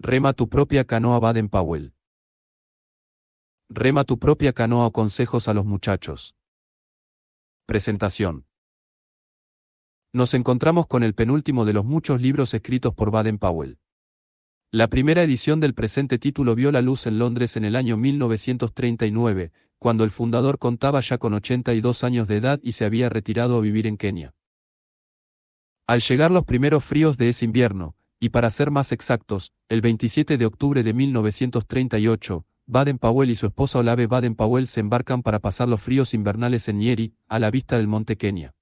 Rema tu propia canoa Baden-Powell. Rema tu propia canoa o consejos a los muchachos. Presentación. Nos encontramos con el penúltimo de los muchos libros escritos por Baden-Powell. La primera edición del presente título vio la luz en Londres en el año 1939, cuando el fundador contaba ya con 82 años de edad y se había retirado a vivir en Kenia. Al llegar los primeros fríos de ese invierno, y para ser más exactos, el 27 de octubre de 1938, Baden-Powell y su esposa Olave Baden-Powell se embarcan para pasar los fríos invernales en Nyeri, a la vista del monte Kenia.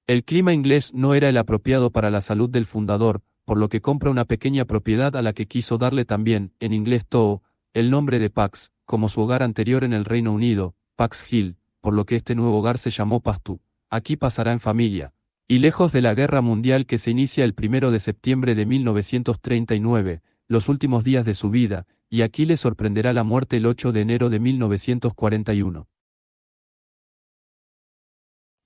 El clima inglés no era el apropiado para la salud del fundador, por lo que compra una pequeña propiedad a la que quiso darle también, en inglés Toho, el nombre de Pax, como su hogar anterior en el Reino Unido, Pax Hill, por lo que este nuevo hogar se llamó Pastu. Aquí pasará en familia. Y lejos de la guerra mundial que se inicia el 1 de septiembre de 1939, los últimos días de su vida, y aquí le sorprenderá la muerte el 8 de enero de 1941.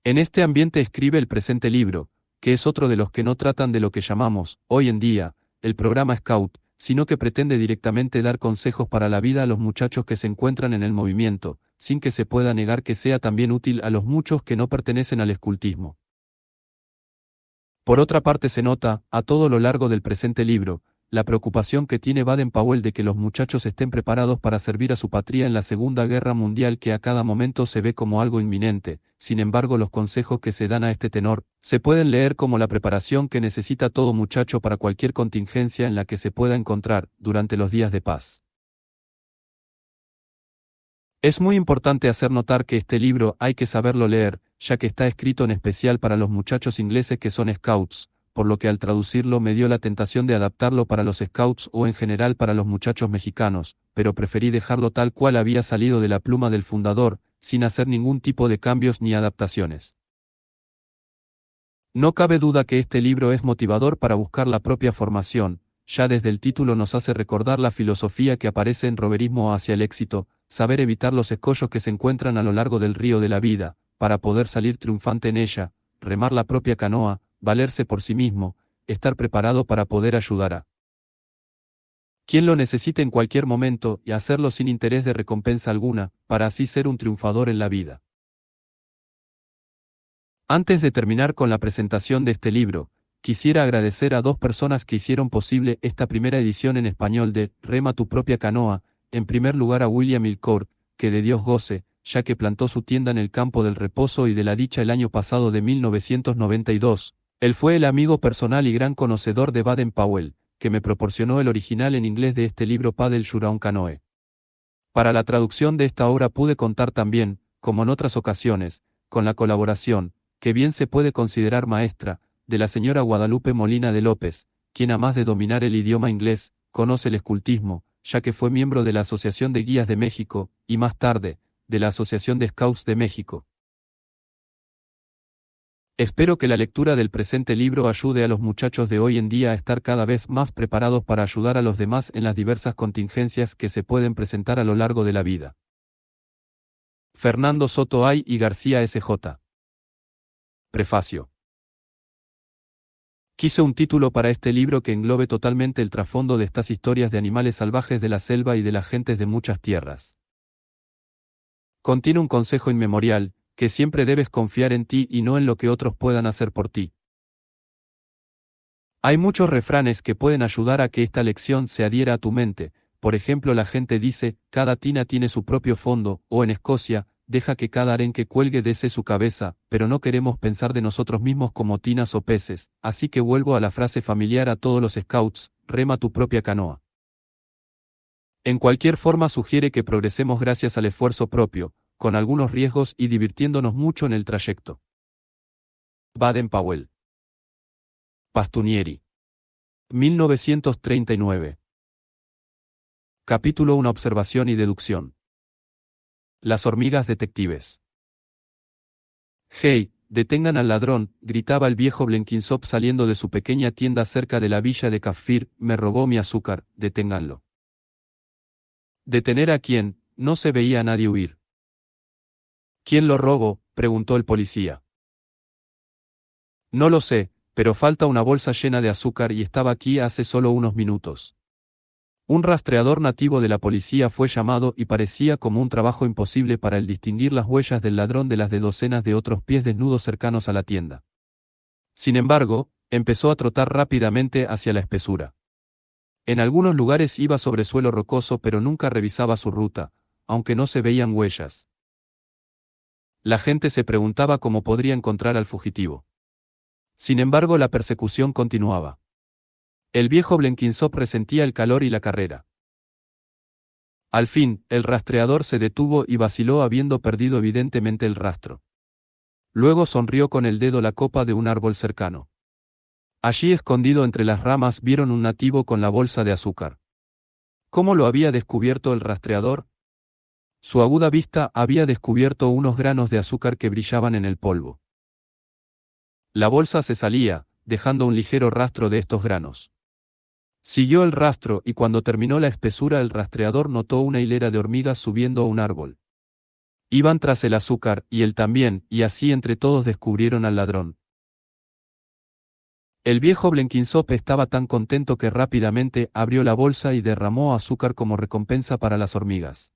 En este ambiente escribe el presente libro, que es otro de los que no tratan de lo que llamamos, hoy en día, el programa Scout, sino que pretende directamente dar consejos para la vida a los muchachos que se encuentran en el movimiento, sin que se pueda negar que sea también útil a los muchos que no pertenecen al escultismo. Por otra parte se nota, a todo lo largo del presente libro, la preocupación que tiene Baden-Powell de que los muchachos estén preparados para servir a su patria en la Segunda Guerra Mundial que a cada momento se ve como algo inminente. Sin embargo, los consejos que se dan a este tenor, se pueden leer como la preparación que necesita todo muchacho para cualquier contingencia en la que se pueda encontrar, durante los días de paz. Es muy importante hacer notar que este libro hay que saberlo leer, ya que está escrito en especial para los muchachos ingleses que son scouts, por lo que al traducirlo me dio la tentación de adaptarlo para los scouts o en general para los muchachos mexicanos, pero preferí dejarlo tal cual había salido de la pluma del fundador, sin hacer ningún tipo de cambios ni adaptaciones. No cabe duda que este libro es motivador para buscar la propia formación, ya desde el título nos hace recordar la filosofía que aparece en Roverismo hacia el éxito, saber evitar los escollos que se encuentran a lo largo del río de la vida, para poder salir triunfante en ella, remar la propia canoa, valerse por sí mismo, estar preparado para poder ayudar a quien lo necesite en cualquier momento y hacerlo sin interés de recompensa alguna, para así ser un triunfador en la vida. Antes de terminar con la presentación de este libro, quisiera agradecer a dos personas que hicieron posible esta primera edición en español de Rema tu propia canoa, en primer lugar a William Ilcourt, que de Dios goce, ya que plantó su tienda en el campo del reposo y de la dicha el año pasado de 1992. Él fue el amigo personal y gran conocedor de Baden-Powell, que me proporcionó el original en inglés de este libro Paddle Shuraun Canoe. Para la traducción de esta obra pude contar también, como en otras ocasiones, con la colaboración, que bien se puede considerar maestra, de la señora Guadalupe Molina de López, quien a más de dominar el idioma inglés, conoce el escultismo, ya que fue miembro de la Asociación de Guías de México, y más tarde, de la Asociación de Scouts de México. Espero que la lectura del presente libro ayude a los muchachos de hoy en día a estar cada vez más preparados para ayudar a los demás en las diversas contingencias que se pueden presentar a lo largo de la vida. Fernando Soto Ay y García S.J. Prefacio. Quise un título para este libro que englobe totalmente el trasfondo de estas historias de animales salvajes de la selva y de las gentes de muchas tierras. Contiene un consejo inmemorial, que siempre debes confiar en ti y no en lo que otros puedan hacer por ti. Hay muchos refranes que pueden ayudar a que esta lección se adhiera a tu mente. Por ejemplo, la gente dice, cada tina tiene su propio fondo, o en Escocia, deja que cada arenque cuelgue desde su cabeza, pero no queremos pensar de nosotros mismos como tinas o peces, así que vuelvo a la frase familiar a todos los scouts, rema tu propia canoa. En cualquier forma sugiere que progresemos gracias al esfuerzo propio, con algunos riesgos y divirtiéndonos mucho en el trayecto. Baden-Powell. Pastunieri. 1939. Capítulo 1. Observación y deducción. Las hormigas detectives. Hey, detengan al ladrón, gritaba el viejo Blenkinsop saliendo de su pequeña tienda cerca de la villa de Kafir, me robó mi azúcar, deténganlo. ¿Detener a quién? No se veía a nadie huir. ¿Quién lo robó?, preguntó el policía. No lo sé, pero falta una bolsa llena de azúcar y estaba aquí hace solo unos minutos. Un rastreador nativo de la policía fue llamado y parecía como un trabajo imposible para él distinguir las huellas del ladrón de las de docenas de otros pies desnudos cercanos a la tienda. Sin embargo, empezó a trotar rápidamente hacia la espesura. En algunos lugares iba sobre suelo rocoso pero nunca revisaba su ruta, aunque no se veían huellas. La gente se preguntaba cómo podría encontrar al fugitivo. Sin embargo, la persecución continuaba. El viejo Blenkinsop resentía el calor y la carrera. Al fin, el rastreador se detuvo y vaciló habiendo perdido evidentemente el rastro. Luego sonrió con el dedo la copa de un árbol cercano. Allí escondido entre las ramas vieron un nativo con la bolsa de azúcar. ¿Cómo lo había descubierto el rastreador? Su aguda vista había descubierto unos granos de azúcar que brillaban en el polvo. La bolsa se salía, dejando un ligero rastro de estos granos. Siguió el rastro y cuando terminó la espesura el rastreador notó una hilera de hormigas subiendo a un árbol. Iban tras el azúcar, y él también, y así entre todos descubrieron al ladrón. El viejo Blenkinsop estaba tan contento que rápidamente abrió la bolsa y derramó azúcar como recompensa para las hormigas.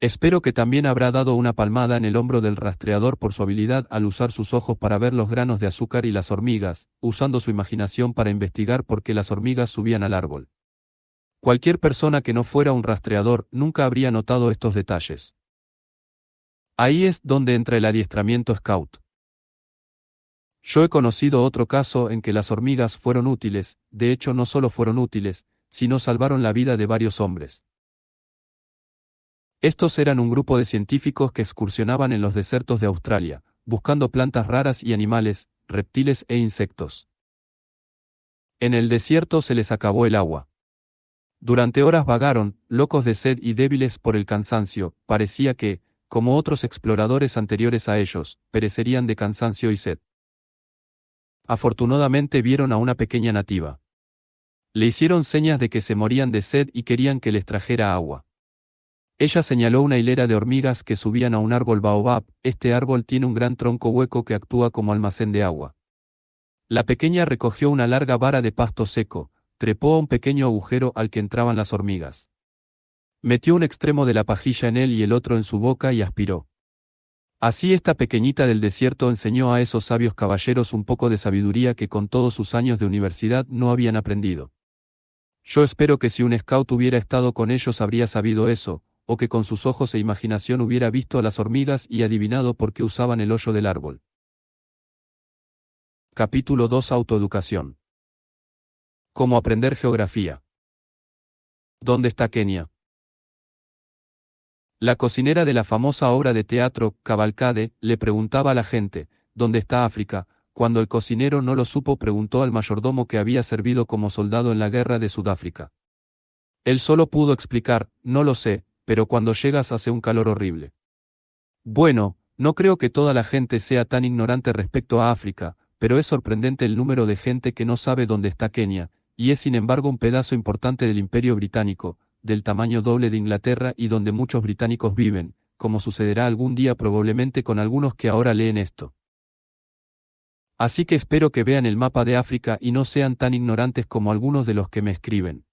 Espero que también habrá dado una palmada en el hombro del rastreador por su habilidad al usar sus ojos para ver los granos de azúcar y las hormigas, usando su imaginación para investigar por qué las hormigas subían al árbol. Cualquier persona que no fuera un rastreador nunca habría notado estos detalles. Ahí es donde entra el adiestramiento Scout. Yo he conocido otro caso en que las hormigas fueron útiles, de hecho no solo fueron útiles, sino salvaron la vida de varios hombres. Estos eran un grupo de científicos que excursionaban en los desiertos de Australia, buscando plantas raras y animales, reptiles e insectos. En el desierto se les acabó el agua. Durante horas vagaron, locos de sed y débiles por el cansancio, parecía que, como otros exploradores anteriores a ellos, perecerían de cansancio y sed. Afortunadamente vieron a una pequeña nativa. Le hicieron señas de que se morían de sed y querían que les trajera agua. Ella señaló una hilera de hormigas que subían a un árbol baobab. Este árbol tiene un gran tronco hueco que actúa como almacén de agua. La pequeña recogió una larga vara de pasto seco, trepó a un pequeño agujero al que entraban las hormigas. Metió un extremo de la pajilla en él y el otro en su boca y aspiró. Así esta pequeñita del desierto enseñó a esos sabios caballeros un poco de sabiduría que con todos sus años de universidad no habían aprendido. Yo espero que si un scout hubiera estado con ellos habría sabido eso, o que con sus ojos e imaginación hubiera visto a las hormigas y adivinado por qué usaban el hoyo del árbol. Capítulo 2: Autoeducación. ¿Cómo aprender geografía? ¿Dónde está Kenia? La cocinera de la famosa obra de teatro, Cavalcade, le preguntaba a la gente, ¿dónde está África? Cuando el cocinero no lo supo preguntó al mayordomo que había servido como soldado en la guerra de Sudáfrica. Él solo pudo explicar, no lo sé, pero cuando llegas hace un calor horrible. Bueno, no creo que toda la gente sea tan ignorante respecto a África, pero es sorprendente el número de gente que no sabe dónde está Kenia, y es sin embargo un pedazo importante del Imperio Británico, del tamaño doble de Inglaterra y donde muchos británicos viven, como sucederá algún día probablemente con algunos que ahora leen esto. Así que espero que vean el mapa de África y no sean tan ignorantes como algunos de los que me escriben.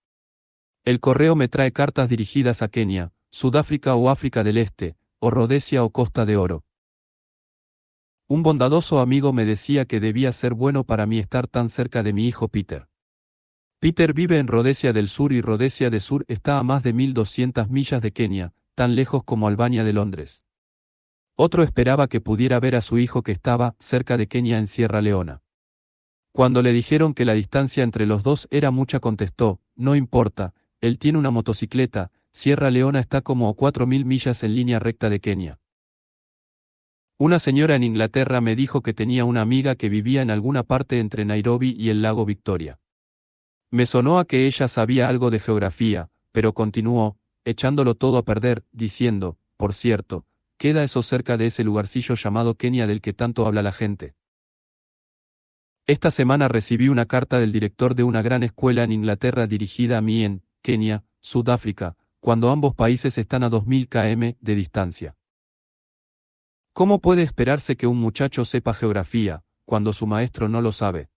El correo me trae cartas dirigidas a Kenia, Sudáfrica o África del Este, o Rodesia o Costa de Oro. Un bondadoso amigo me decía que debía ser bueno para mí estar tan cerca de mi hijo Peter. Peter vive en Rodesia del Sur y Rodesia del Sur está a más de 1200 millas de Kenia, tan lejos como Albania de Londres. Otro esperaba que pudiera ver a su hijo que estaba cerca de Kenia en Sierra Leona. Cuando le dijeron que la distancia entre los dos era mucha contestó, no importa, él tiene una motocicleta, Sierra Leona está como a 4000 millas en línea recta de Kenia. Una señora en Inglaterra me dijo que tenía una amiga que vivía en alguna parte entre Nairobi y el lago Victoria. Me sonó a que ella sabía algo de geografía, pero continuó, echándolo todo a perder, diciendo, por cierto, queda eso cerca de ese lugarcillo llamado Kenia del que tanto habla la gente. Esta semana recibí una carta del director de una gran escuela en Inglaterra dirigida a mí en Kenia, Sudáfrica, cuando ambos países están a 2000 km de distancia. ¿Cómo puede esperarse que un muchacho sepa geografía, cuando su maestro no lo sabe?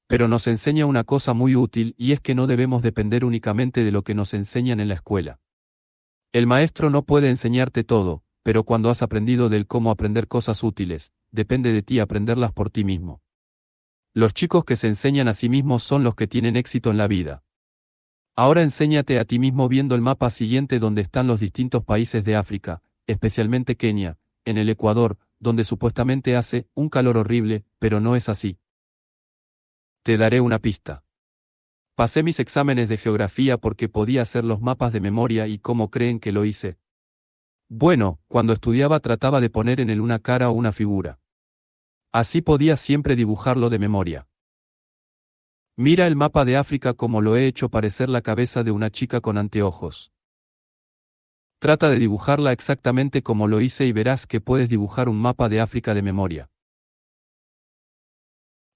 Pero nos enseña una cosa muy útil y es que no debemos depender únicamente de lo que nos enseñan en la escuela. El maestro no puede enseñarte todo, pero cuando has aprendido del cómo aprender cosas útiles, depende de ti aprenderlas por ti mismo. Los chicos que se enseñan a sí mismos son los que tienen éxito en la vida. Ahora enséñate a ti mismo viendo el mapa siguiente donde están los distintos países de África, especialmente Kenia, en el Ecuador, donde supuestamente hace un calor horrible, pero no es así. Te daré una pista. Pasé mis exámenes de geografía porque podía hacer los mapas de memoria y ¿cómo creen que lo hice? Bueno, cuando estudiaba trataba de poner en él una cara o una figura. Así podía siempre dibujarlo de memoria. Mira el mapa de África como lo he hecho parecer la cabeza de una chica con anteojos. Trata de dibujarla exactamente como lo hice y verás que puedes dibujar un mapa de África de memoria.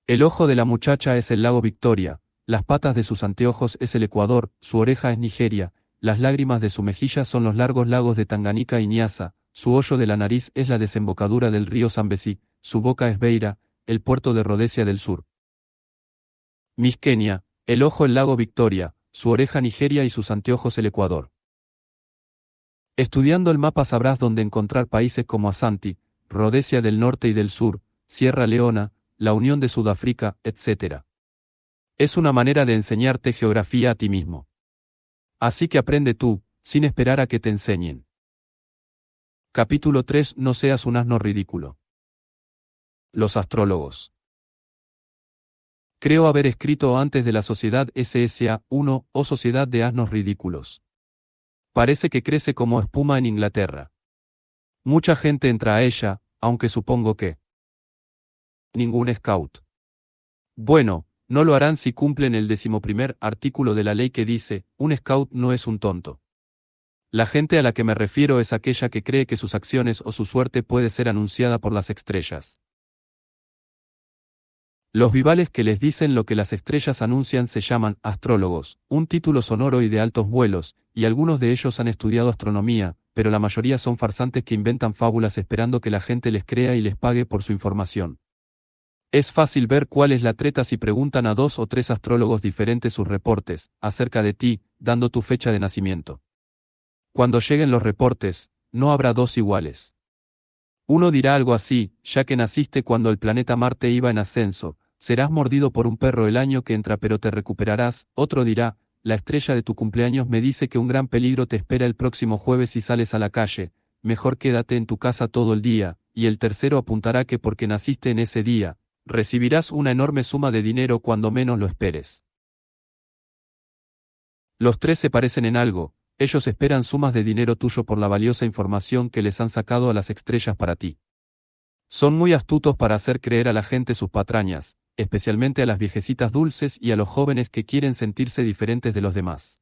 El ojo de la muchacha es el lago Victoria, las patas de sus anteojos es el Ecuador, su oreja es Nigeria, las lágrimas de su mejilla son los largos lagos de Tanganica y Niassa, su hoyo de la nariz es la desembocadura del río Zambezi, su boca es Beira, el puerto de Rodesia del Sur. Miss Kenia, el ojo el lago Victoria, su oreja Nigeria y sus anteojos el Ecuador. Estudiando el mapa sabrás dónde encontrar países como Ashanti, Rodesia del Norte y del Sur, Sierra Leona, la Unión de Sudáfrica, etc. Es una manera de enseñarte geografía a ti mismo. Así que aprende tú, sin esperar a que te enseñen. Capítulo 3. No seas un asno ridículo. Los astrólogos. Creo haber escrito antes de la sociedad SSA 1 o Sociedad de Asnos Ridículos. Parece que crece como espuma en Inglaterra. Mucha gente entra a ella, aunque supongo que ningún scout. Bueno, no lo harán si cumplen el 11º artículo de la ley que dice, un scout no es un tonto. La gente a la que me refiero es aquella que cree que sus acciones o su suerte puede ser anunciada por las estrellas. Los vivales que les dicen lo que las estrellas anuncian se llaman astrólogos, un título sonoro y de altos vuelos, y algunos de ellos han estudiado astronomía, pero la mayoría son farsantes que inventan fábulas esperando que la gente les crea y les pague por su información. Es fácil ver cuál es la treta si preguntan a 2 o 3 astrólogos diferentes sus reportes, acerca de ti, dando tu fecha de nacimiento. Cuando lleguen los reportes, no habrá 2 iguales. Uno dirá algo así, ya que naciste cuando el planeta Marte iba en ascenso, serás mordido por un perro el año que entra pero te recuperarás. Otro dirá, la estrella de tu cumpleaños me dice que un gran peligro te espera el próximo jueves si sales a la calle, mejor quédate en tu casa todo el día, y el tercero apuntará que porque naciste en ese día, recibirás una enorme suma de dinero cuando menos lo esperes. Los 3 se parecen en algo, ellos esperan sumas de dinero tuyo por la valiosa información que les han sacado a las estrellas para ti. Son muy astutos para hacer creer a la gente sus patrañas, especialmente a las viejecitas dulces y a los jóvenes que quieren sentirse diferentes de los demás.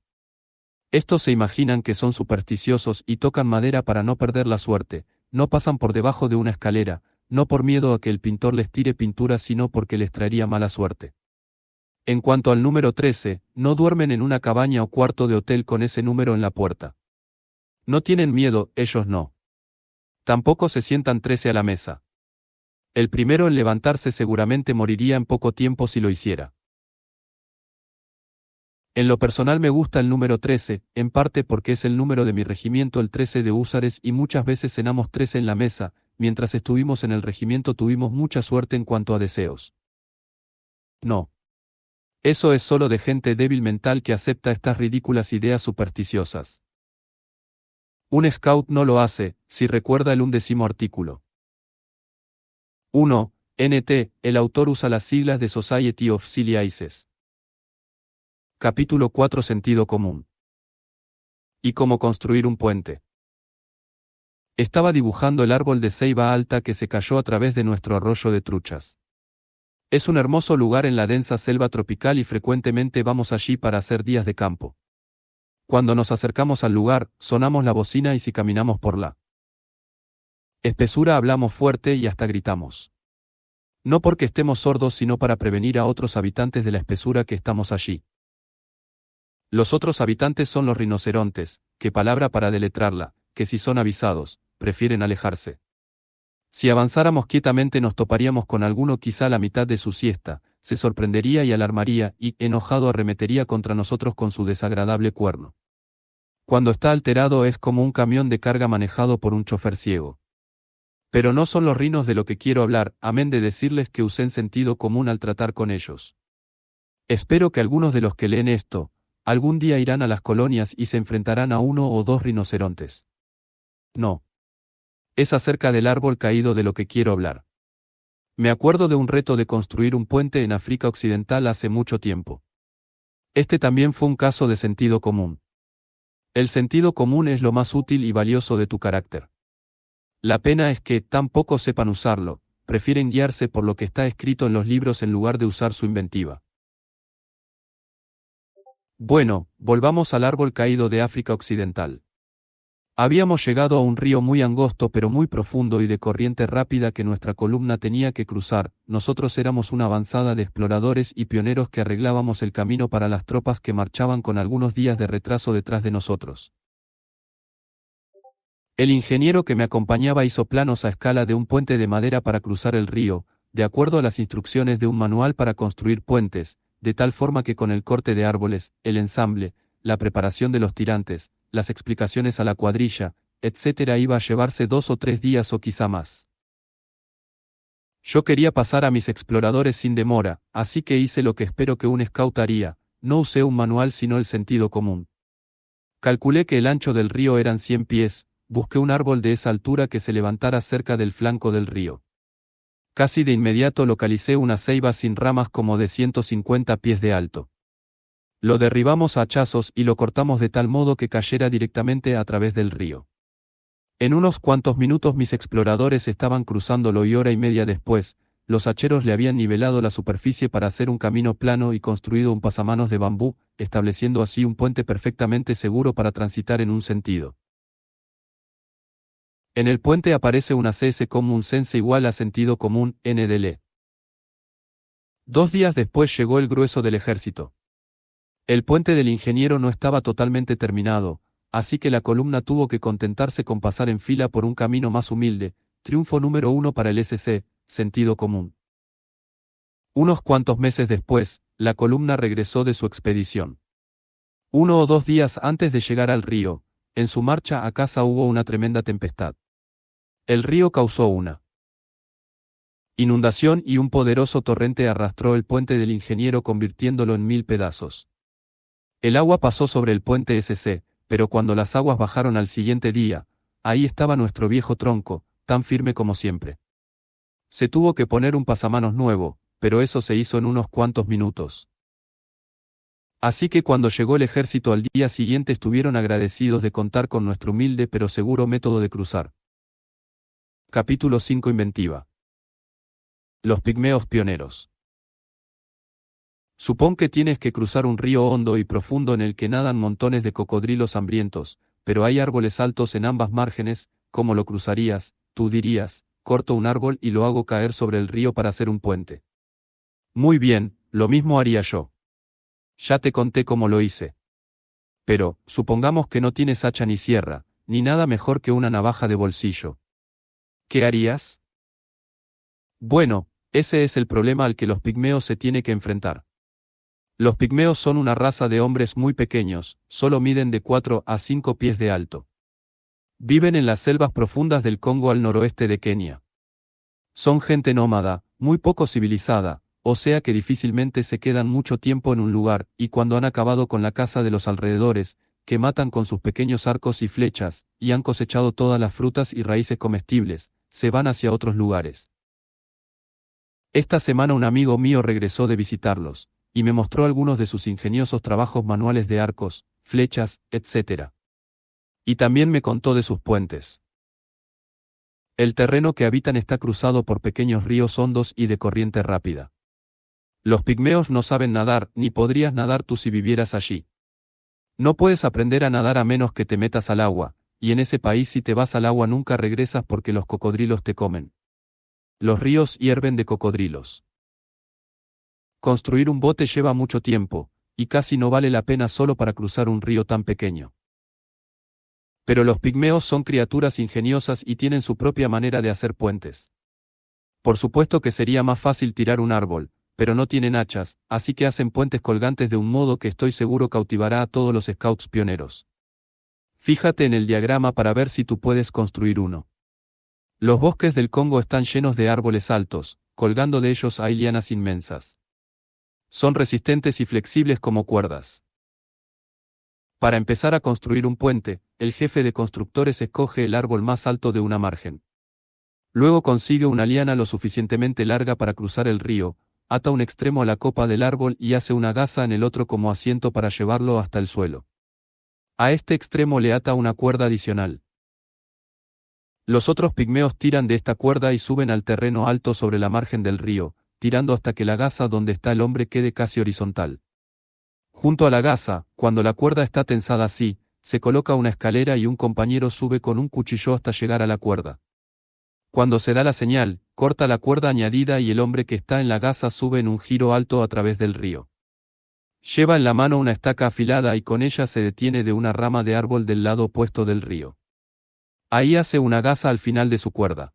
Estos se imaginan que son supersticiosos y tocan madera para no perder la suerte, no pasan por debajo de una escalera, no por miedo a que el pintor les tire pintura sino porque les traería mala suerte. En cuanto al número 13, no duermen en una cabaña o cuarto de hotel con ese número en la puerta. No tienen miedo, ellos no. Tampoco se sientan 13 a la mesa. El primero en levantarse seguramente moriría en poco tiempo si lo hiciera. En lo personal me gusta el número 13, en parte porque es el número de mi regimiento el 13 de húsares y muchas veces cenamos 13 en la mesa, mientras estuvimos en el regimiento tuvimos mucha suerte en cuanto a deseos. No. Eso es solo de gente débil mental que acepta estas ridículas ideas supersticiosas. Un scout no lo hace, si recuerda el 11º artículo. 1. NT, el autor usa las siglas de Society of Silly Aces. Capítulo 4. Sentido común. ¿Y cómo construir un puente? Estaba dibujando el árbol de ceiba alta que se cayó a través de nuestro arroyo de truchas. Es un hermoso lugar en la densa selva tropical y frecuentemente vamos allí para hacer días de campo. Cuando nos acercamos al lugar, sonamos la bocina y si caminamos por la espesura hablamos fuerte y hasta gritamos. No porque estemos sordos sino para prevenir a otros habitantes de la espesura que estamos allí. Los otros habitantes son los rinocerontes, qué palabra para deletrarla, que si son avisados, prefieren alejarse. Si avanzáramos quietamente nos toparíamos con alguno quizá a la mitad de su siesta, se sorprendería y alarmaría, y, enojado, arremetería contra nosotros con su desagradable cuerno. Cuando está alterado es como un camión de carga manejado por un chofer ciego. Pero no son los rinos de lo que quiero hablar, amén de decirles que usen sentido común al tratar con ellos. Espero que algunos de los que leen esto, algún día irán a las colonias y se enfrentarán a uno o dos rinocerontes. No. Es acerca del árbol caído de lo que quiero hablar. Me acuerdo de un reto de construir un puente en África Occidental hace mucho tiempo. Este también fue un caso de sentido común. El sentido común es lo más útil y valioso de tu carácter. La pena es que, tan pocos sepan usarlo, prefieren guiarse por lo que está escrito en los libros en lugar de usar su inventiva. Bueno, volvamos al árbol caído de África Occidental. Habíamos llegado a un río muy angosto pero muy profundo y de corriente rápida que nuestra columna tenía que cruzar. Nosotros éramos una avanzada de exploradores y pioneros que arreglábamos el camino para las tropas que marchaban con algunos días de retraso detrás de nosotros. El ingeniero que me acompañaba hizo planos a escala de un puente de madera para cruzar el río, de acuerdo a las instrucciones de un manual para construir puentes, de tal forma que con el corte de árboles, el ensamble, la preparación de los tirantes, las explicaciones a la cuadrilla, etc. iba a llevarse 2 o 3 días o quizá más. Yo quería pasar a mis exploradores sin demora, así que hice lo que espero que un scout haría, no usé un manual sino el sentido común. Calculé que el ancho del río eran 100 pies, busqué un árbol de esa altura que se levantara cerca del flanco del río. Casi de inmediato localicé una ceiba sin ramas como de 150 pies de alto. Lo derribamos a hachazos y lo cortamos de tal modo que cayera directamente a través del río. En unos cuantos minutos mis exploradores estaban cruzándolo y hora y media después, los hacheros le habían nivelado la superficie para hacer un camino plano y construido un pasamanos de bambú, estableciendo así un puente perfectamente seguro para transitar en un sentido. En el puente aparece una CS común sense igual a sentido común, NDL. 2 días después llegó el grueso del ejército. El puente del ingeniero no estaba totalmente terminado, así que la columna tuvo que contentarse con pasar en fila por un camino más humilde, triunfo número 1 para el SC, sentido común. Unos cuantos meses después, la columna regresó de su expedición. 1 o 2 días antes de llegar al río, en su marcha a casa hubo una tremenda tempestad. El río causó una inundación y un poderoso torrente arrastró el puente del ingeniero convirtiéndolo en 1000 pedazos. El agua pasó sobre el puente SC, pero cuando las aguas bajaron al siguiente día, ahí estaba nuestro viejo tronco, tan firme como siempre. Se tuvo que poner un pasamanos nuevo, pero eso se hizo en unos cuantos minutos. Así que cuando llegó el ejército al día siguiente estuvieron agradecidos de contar con nuestro humilde pero seguro método de cruzar. Capítulo 5 Inventiva. Los pigmeos pioneros. Supón que tienes que cruzar un río hondo y profundo en el que nadan montones de cocodrilos hambrientos, pero hay árboles altos en ambas márgenes. ¿Cómo lo cruzarías? Tú dirías, corto un árbol y lo hago caer sobre el río para hacer un puente. Muy bien, lo mismo haría yo. Ya te conté cómo lo hice. Pero, supongamos que no tienes hacha ni sierra, ni nada mejor que una navaja de bolsillo. ¿Qué harías? Bueno, ese es el problema al que los pigmeos se tiene que enfrentar. Los pigmeos son una raza de hombres muy pequeños, solo miden de 4 a 5 pies de alto. Viven en las selvas profundas del Congo al noroeste de Kenia. Son gente nómada, muy poco civilizada, o sea que difícilmente se quedan mucho tiempo en un lugar, y cuando han acabado con la caza de los alrededores, que matan con sus pequeños arcos y flechas, y han cosechado todas las frutas y raíces comestibles, se van hacia otros lugares. Esta semana un amigo mío regresó de visitarlos, y me mostró algunos de sus ingeniosos trabajos manuales de arcos, flechas, etc. Y también me contó de sus puentes. El terreno que habitan está cruzado por pequeños ríos hondos y de corriente rápida. Los pigmeos no saben nadar, ni podrías nadar tú si vivieras allí. No puedes aprender a nadar a menos que te metas al agua, y en ese país si te vas al agua nunca regresas porque los cocodrilos te comen. Los ríos hierven de cocodrilos. Construir un bote lleva mucho tiempo, y casi no vale la pena solo para cruzar un río tan pequeño. Pero los pigmeos son criaturas ingeniosas y tienen su propia manera de hacer puentes. Por supuesto que sería más fácil tirar un árbol, pero no tienen hachas, así que hacen puentes colgantes de un modo que estoy seguro cautivará a todos los scouts pioneros. Fíjate en el diagrama para ver si tú puedes construir uno. Los bosques del Congo están llenos de árboles altos, colgando de ellos hay lianas inmensas. Son resistentes y flexibles como cuerdas. Para empezar a construir un puente, el jefe de constructores escoge el árbol más alto de una margen. Luego consigue una liana lo suficientemente larga para cruzar el río, ata un extremo a la copa del árbol y hace una gasa en el otro como asiento para llevarlo hasta el suelo. A este extremo le ata una cuerda adicional. Los otros pigmeos tiran de esta cuerda y suben al terreno alto sobre la margen del río, tirando hasta que la gasa donde está el hombre quede casi horizontal. Junto a la gasa, cuando la cuerda está tensada así, se coloca una escalera y un compañero sube con un cuchillo hasta llegar a la cuerda. Cuando se da la señal, corta la cuerda añadida y el hombre que está en la gasa sube en un giro alto a través del río. Lleva en la mano una estaca afilada y con ella se detiene de una rama de árbol del lado opuesto del río. Ahí hace una gasa al final de su cuerda.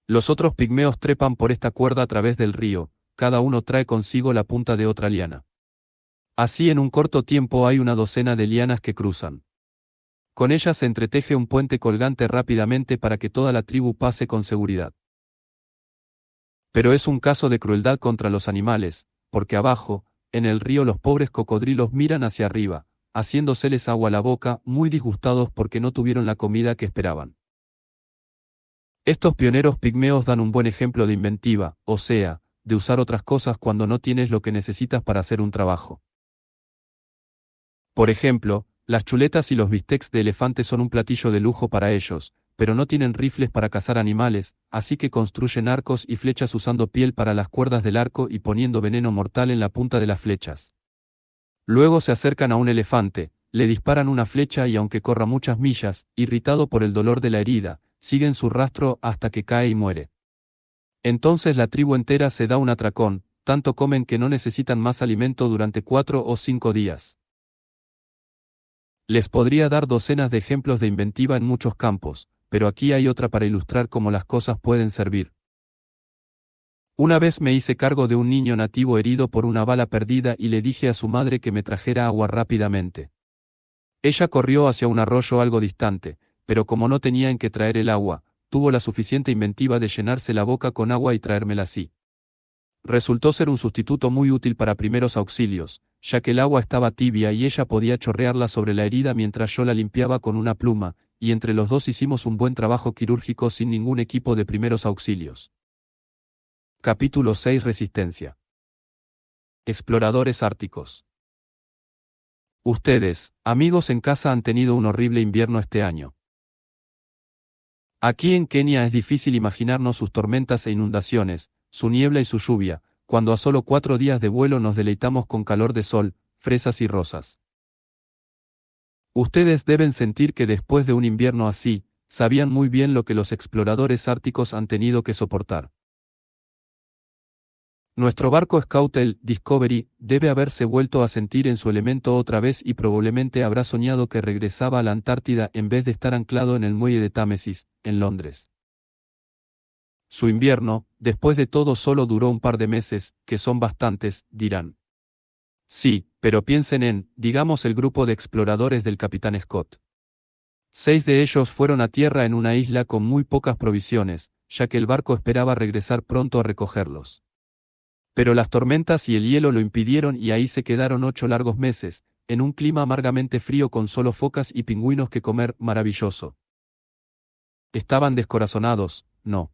Los otros pigmeos trepan por esta cuerda a través del río, cada uno trae consigo la punta de otra liana. Así en un corto tiempo hay una docena de lianas que cruzan. Con ellas se entreteje un puente colgante rápidamente para que toda la tribu pase con seguridad. Pero es un caso de crueldad contra los animales, porque abajo, en el río los pobres cocodrilos miran hacia arriba, haciéndoseles agua a la boca, muy disgustados porque no tuvieron la comida que esperaban. Estos pioneros pigmeos dan un buen ejemplo de inventiva, o sea, de usar otras cosas cuando no tienes lo que necesitas para hacer un trabajo. Por ejemplo, las chuletas y los bistecs de elefante son un platillo de lujo para ellos, pero no tienen rifles para cazar animales, así que construyen arcos y flechas usando piel para las cuerdas del arco y poniendo veneno mortal en la punta de las flechas. Luego se acercan a un elefante, le disparan una flecha y aunque corra muchas millas, irritado por el dolor de la herida, siguen su rastro hasta que cae y muere. Entonces la tribu entera se da un atracón, tanto comen que no necesitan más alimento durante 4 o 5 días. Les podría dar docenas de ejemplos de inventiva en muchos campos, pero aquí hay otra para ilustrar cómo las cosas pueden servir. Una vez me hice cargo de un niño nativo herido por una bala perdida y le dije a su madre que me trajera agua rápidamente. Ella corrió hacia un arroyo algo distante, pero como no tenía en qué traer el agua, tuvo la suficiente inventiva de llenarse la boca con agua y traérmela así. Resultó ser un sustituto muy útil para primeros auxilios, ya que el agua estaba tibia y ella podía chorrearla sobre la herida mientras yo la limpiaba con una pluma, y entre los dos hicimos un buen trabajo quirúrgico sin ningún equipo de primeros auxilios. Capítulo 6 Resistencia. Exploradores árticos. Ustedes, amigos en casa, han tenido un horrible invierno este año. Aquí en Kenia es difícil imaginarnos sus tormentas e inundaciones, su niebla y su lluvia, cuando a solo 4 días de vuelo nos deleitamos con calor de sol, fresas y rosas. Ustedes deben sentir que después de un invierno así, sabían muy bien lo que los exploradores árticos han tenido que soportar. Nuestro barco Scout, el Discovery, debe haberse vuelto a sentir en su elemento otra vez y probablemente habrá soñado que regresaba a la Antártida en vez de estar anclado en el muelle de Támesis, en Londres. Su invierno, después de todo, solo duró un par de meses, que son bastantes, dirán. Sí, pero piensen en, digamos, el grupo de exploradores del capitán Scott. 6 de ellos fueron a tierra en una isla con muy pocas provisiones, ya que el barco esperaba regresar pronto a recogerlos. Pero las tormentas y el hielo lo impidieron y ahí se quedaron 8 largos meses, en un clima amargamente frío con solo focas y pingüinos que comer, maravilloso. Estaban descorazonados, no.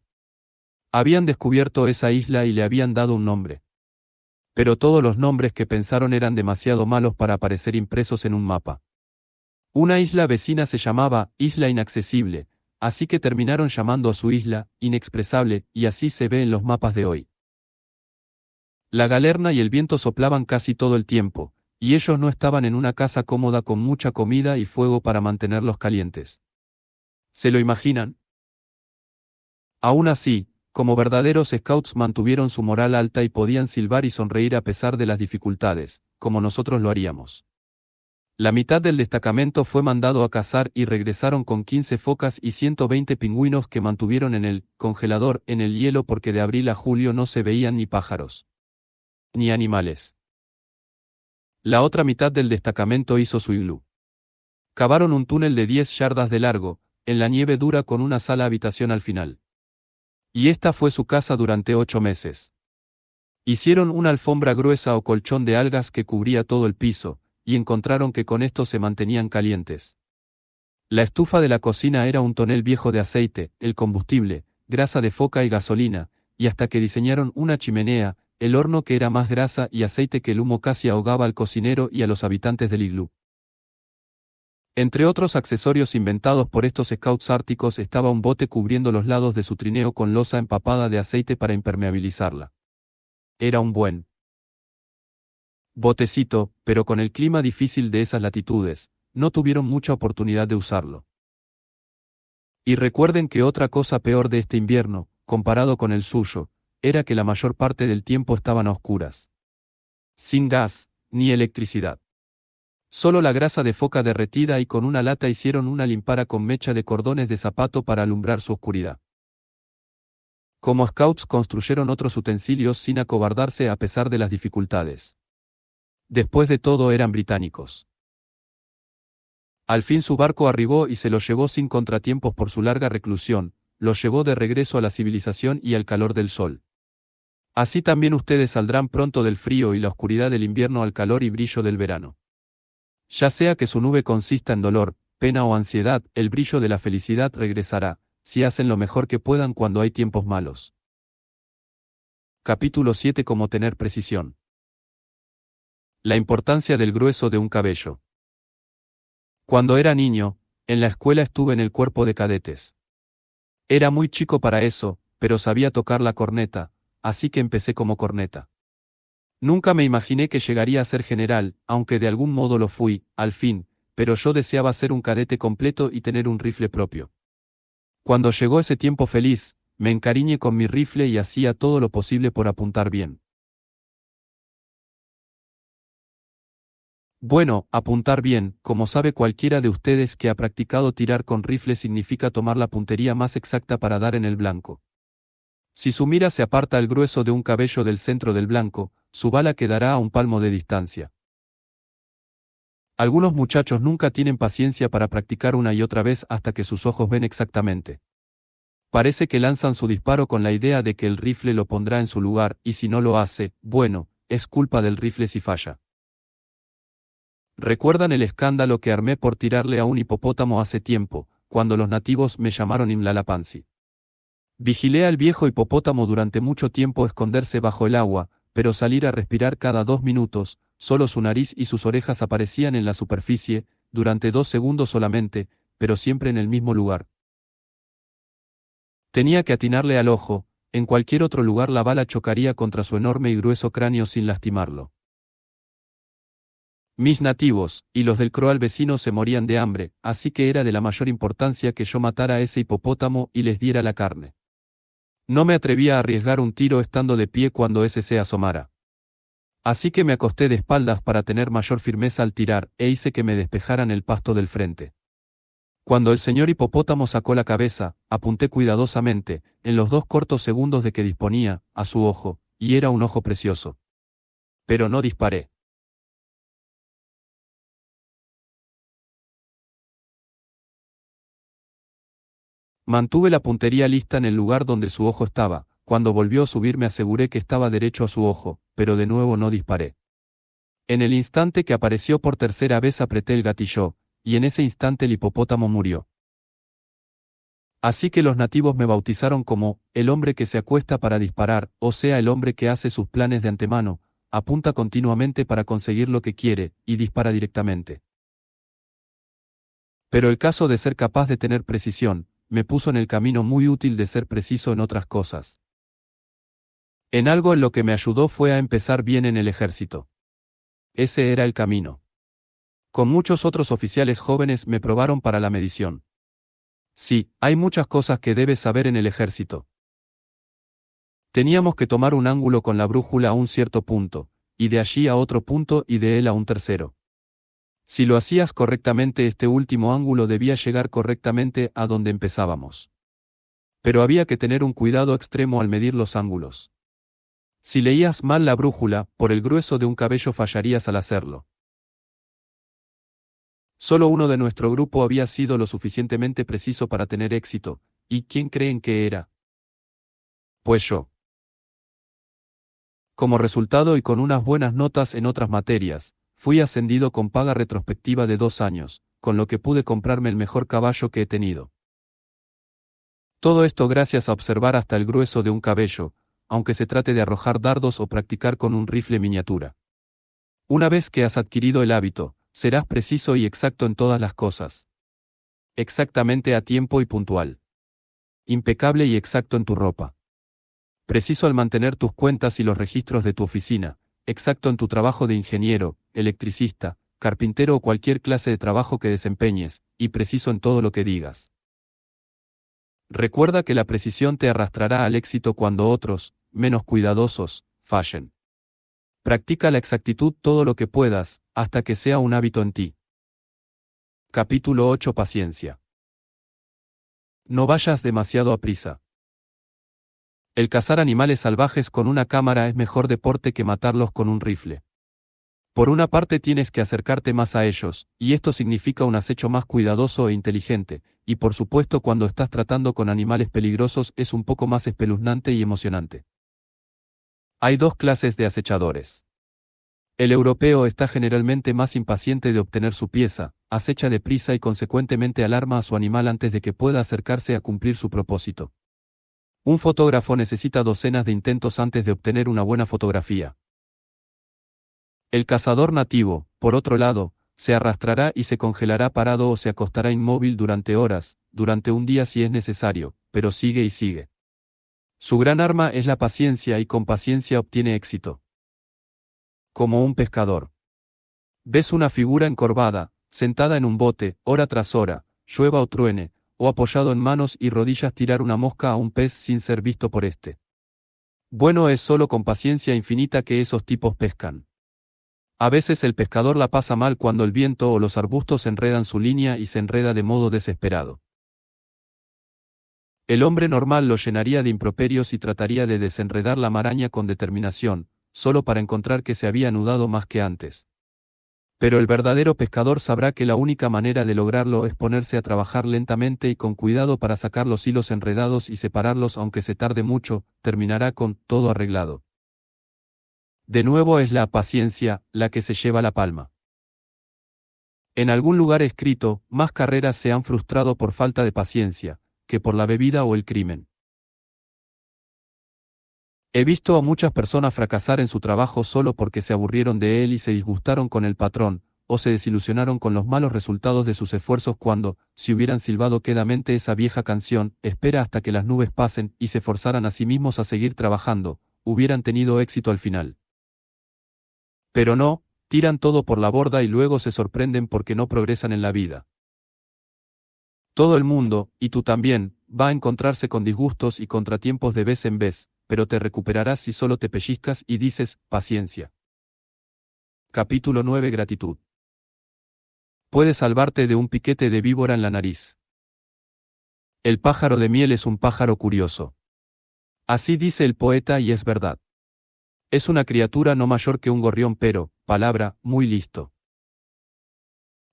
Habían descubierto esa isla y le habían dado un nombre. Pero todos los nombres que pensaron eran demasiado malos para aparecer impresos en un mapa. Una isla vecina se llamaba Isla Inaccesible, así que terminaron llamando a su isla Inexpresable, y así se ve en los mapas de hoy. La galerna y el viento soplaban casi todo el tiempo, y ellos no estaban en una casa cómoda con mucha comida y fuego para mantenerlos calientes. ¿Se lo imaginan? Aún así, como verdaderos scouts mantuvieron su moral alta y podían silbar y sonreír a pesar de las dificultades, como nosotros lo haríamos. La mitad del destacamento fue mandado a cazar y regresaron con 15 focas y 120 pingüinos que mantuvieron en el congelador en el hielo porque de abril a julio no se veían ni pájaros ni animales. La otra mitad del destacamento hizo su iglú. Cavaron un túnel de 10 yardas de largo, en la nieve dura con una sala habitación al final. Y esta fue su casa durante 8 meses. Hicieron una alfombra gruesa o colchón de algas que cubría todo el piso, y encontraron que con esto se mantenían calientes. La estufa de la cocina era un tonel viejo de aceite, el combustible, grasa de foca y gasolina, y hasta que diseñaron una chimenea, el horno que era más grasa y aceite que el humo casi ahogaba al cocinero y a los habitantes del iglú. Entre otros accesorios inventados por estos scouts árticos estaba un bote cubriendo los lados de su trineo con losa empapada de aceite para impermeabilizarla. Era un buen botecito, pero con el clima difícil de esas latitudes, no tuvieron mucha oportunidad de usarlo. Y recuerden que otra cosa peor de este invierno, comparado con el suyo, era que la mayor parte del tiempo estaban a oscuras. Sin gas, ni electricidad. Solo la grasa de foca derretida y con una lata hicieron una limpara con mecha de cordones de zapato para alumbrar su oscuridad. Como scouts construyeron otros utensilios sin acobardarse a pesar de las dificultades. Después de todo eran británicos. Al fin su barco arribó y se los llevó sin contratiempos por su larga reclusión, los llevó de regreso a la civilización y al calor del sol. Así también ustedes saldrán pronto del frío y la oscuridad del invierno al calor y brillo del verano. Ya sea que su nube consista en dolor, pena o ansiedad, el brillo de la felicidad regresará, si hacen lo mejor que puedan cuando hay tiempos malos. Capítulo 7. Cómo tener precisión. La importancia del grueso de un cabello. Cuando era niño, en la escuela estuve en el cuerpo de cadetes. Era muy chico para eso, pero sabía tocar la corneta, así que empecé como corneta. Nunca me imaginé que llegaría a ser general, aunque de algún modo lo fui, al fin, pero yo deseaba ser un cadete completo y tener un rifle propio. Cuando llegó ese tiempo feliz, me encariñé con mi rifle y hacía todo lo posible por apuntar bien. Bueno, apuntar bien, como sabe cualquiera de ustedes que ha practicado tirar con rifle significa tomar la puntería más exacta para dar en el blanco. Si su mira se aparta el grueso de un cabello del centro del blanco, su bala quedará a un palmo de distancia. Algunos muchachos nunca tienen paciencia para practicar una y otra vez hasta que sus ojos ven exactamente. Parece que lanzan su disparo con la idea de que el rifle lo pondrá en su lugar, y si no lo hace, bueno, es culpa del rifle si falla. ¿Recuerdan el escándalo que armé por tirarle a un hipopótamo hace tiempo, cuando los nativos me llamaron Imlalapansi? Vigilé al viejo hipopótamo durante mucho tiempo esconderse bajo el agua, pero salir a respirar cada 2 minutos, solo su nariz y sus orejas aparecían en la superficie, durante 2 segundos solamente, pero siempre en el mismo lugar. Tenía que atinarle al ojo, en cualquier otro lugar la bala chocaría contra su enorme y grueso cráneo sin lastimarlo. Mis nativos, y los del Croal vecino se morían de hambre, así que era de la mayor importancia que yo matara a ese hipopótamo y les diera la carne. No me atrevía a arriesgar un tiro estando de pie cuando ese se asomara. Así que me acosté de espaldas para tener mayor firmeza al tirar, e hice que me despejaran el pasto del frente. Cuando el señor hipopótamo sacó la cabeza, apunté cuidadosamente, en los 2 cortos segundos de que disponía, a su ojo, y era un ojo precioso. Pero no disparé. Mantuve la puntería lista en el lugar donde su ojo estaba. Cuando volvió a subir me aseguré que estaba derecho a su ojo, pero de nuevo no disparé. En el instante que apareció por tercera vez apreté el gatillo, y en ese instante el hipopótamo murió. Así que los nativos me bautizaron como, el hombre que se acuesta para disparar, o sea el hombre que hace sus planes de antemano, apunta continuamente para conseguir lo que quiere, y dispara directamente. Pero el caso de ser capaz de tener precisión, me puso en el camino muy útil de ser preciso en otras cosas. En algo en lo que me ayudó fue a empezar bien en el ejército. Ese era el camino. Con muchos otros oficiales jóvenes me probaron para la medición. Sí, hay muchas cosas que debes saber en el ejército. Teníamos que tomar un ángulo con la brújula a un cierto punto, y de allí a otro punto y de él a un tercero. Si lo hacías correctamente, este último ángulo debía llegar correctamente a donde empezábamos. Pero había que tener un cuidado extremo al medir los ángulos. Si leías mal la brújula, por el grueso de un cabello fallarías al hacerlo. Solo uno de nuestro grupo había sido lo suficientemente preciso para tener éxito, ¿y quién creen que era? Pues yo. Como resultado y con unas buenas notas en otras materias, fui ascendido con paga retrospectiva de 2 años, con lo que pude comprarme el mejor caballo que he tenido. Todo esto gracias a observar hasta el grueso de un cabello, aunque se trate de arrojar dardos o practicar con un rifle miniatura. Una vez que has adquirido el hábito, serás preciso y exacto en todas las cosas. Exactamente a tiempo y puntual. Impecable y exacto en tu ropa. Preciso al mantener tus cuentas y los registros de tu oficina, exacto en tu trabajo de ingeniero, electricista, carpintero o cualquier clase de trabajo que desempeñes, y preciso en todo lo que digas. Recuerda que la precisión te arrastrará al éxito cuando otros, menos cuidadosos, fallen. Practica la exactitud todo lo que puedas, hasta que sea un hábito en ti. Capítulo 8. Paciencia. No vayas demasiado a prisa. El cazar animales salvajes con una cámara es mejor deporte que matarlos con un rifle. Por una parte tienes que acercarte más a ellos, y esto significa un acecho más cuidadoso e inteligente, y por supuesto cuando estás tratando con animales peligrosos es un poco más espeluznante y emocionante. Hay 2 clases de acechadores. El europeo está generalmente más impaciente de obtener su pieza, acecha deprisa y consecuentemente alarma a su animal antes de que pueda acercarse a cumplir su propósito. Un fotógrafo necesita docenas de intentos antes de obtener una buena fotografía. El cazador nativo, por otro lado, se arrastrará y se congelará parado o se acostará inmóvil durante horas, durante un día si es necesario, pero sigue y sigue. Su gran arma es la paciencia y con paciencia obtiene éxito. Como un pescador. Ves una figura encorvada, sentada en un bote, hora tras hora, llueva o truene, o apoyado en manos y rodillas tirar una mosca a un pez sin ser visto por éste. Bueno, es solo con paciencia infinita que esos tipos pescan. A veces el pescador la pasa mal cuando el viento o los arbustos enredan su línea y se enreda de modo desesperado. El hombre normal lo llenaría de improperios y trataría de desenredar la maraña con determinación, solo para encontrar que se había anudado más que antes. Pero el verdadero pescador sabrá que la única manera de lograrlo es ponerse a trabajar lentamente y con cuidado para sacar los hilos enredados y separarlos aunque se tarde mucho, terminará con todo arreglado. De nuevo es la paciencia la que se lleva la palma. En algún lugar escrito, más carreras se han frustrado por falta de paciencia, que por la bebida o el crimen. He visto a muchas personas fracasar en su trabajo solo porque se aburrieron de él y se disgustaron con el patrón, o se desilusionaron con los malos resultados de sus esfuerzos cuando, si hubieran silbado quedamente esa vieja canción, espera hasta que las nubes pasen, y se forzaran a sí mismos a seguir trabajando, hubieran tenido éxito al final. Pero no, tiran todo por la borda y luego se sorprenden porque no progresan en la vida. Todo el mundo, y tú también, va a encontrarse con disgustos y contratiempos de vez en vez, pero te recuperarás si solo te pellizcas y dices, paciencia. Capítulo 9. Gratitud. Puedes salvarte de un piquete de víbora en la nariz. El pájaro de miel es un pájaro curioso. Así dice el poeta y es verdad. Es una criatura no mayor que un gorrión pero, palabra, muy listo.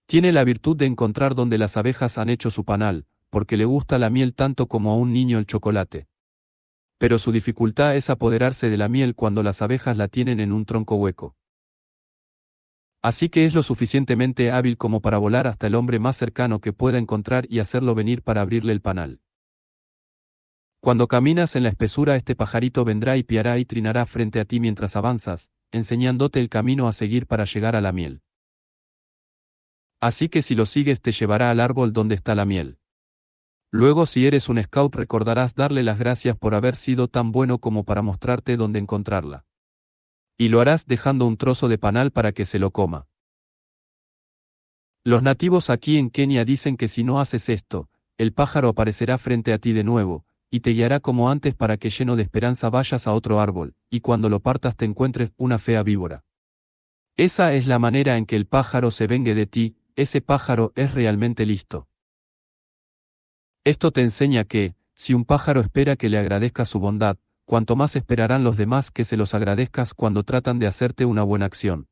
Tiene la virtud de encontrar donde las abejas han hecho su panal, porque le gusta la miel tanto como a un niño el chocolate. Pero su dificultad es apoderarse de la miel cuando las abejas la tienen en un tronco hueco. Así que es lo suficientemente hábil como para volar hasta el hombre más cercano que pueda encontrar y hacerlo venir para abrirle el panal. Cuando caminas en la espesura este pajarito vendrá y piará y trinará frente a ti mientras avanzas, enseñándote el camino a seguir para llegar a la miel. Así que si lo sigues te llevará al árbol donde está la miel. Luego si eres un scout recordarás darle las gracias por haber sido tan bueno como para mostrarte dónde encontrarla. Y lo harás dejando un trozo de panal para que se lo coma. Los nativos aquí en Kenia dicen que si no haces esto, el pájaro aparecerá frente a ti de nuevo, y te guiará como antes para que lleno de esperanza vayas a otro árbol, y cuando lo partas te encuentres una fea víbora. Esa es la manera en que el pájaro se vengue de ti, ese pájaro es realmente listo. Esto te enseña que, si un pájaro espera que le agradezcas su bondad, cuanto más esperarán los demás que se los agradezcas cuando tratan de hacerte una buena acción.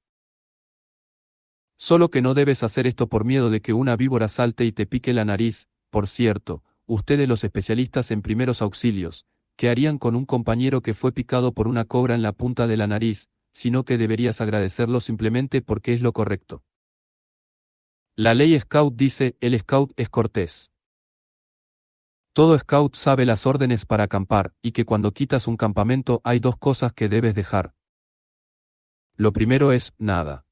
Solo que no debes hacer esto por miedo de que una víbora salte y te pique la nariz. Por cierto, ustedes los especialistas en primeros auxilios, ¿qué harían con un compañero que fue picado por una cobra en la punta de la nariz, sino que deberías agradecerlo simplemente porque es lo correcto? La ley Scout dice, el Scout es cortés. Todo Scout sabe las órdenes para acampar, y que cuando quitas un campamento hay dos cosas que debes dejar. Lo primero es, nada.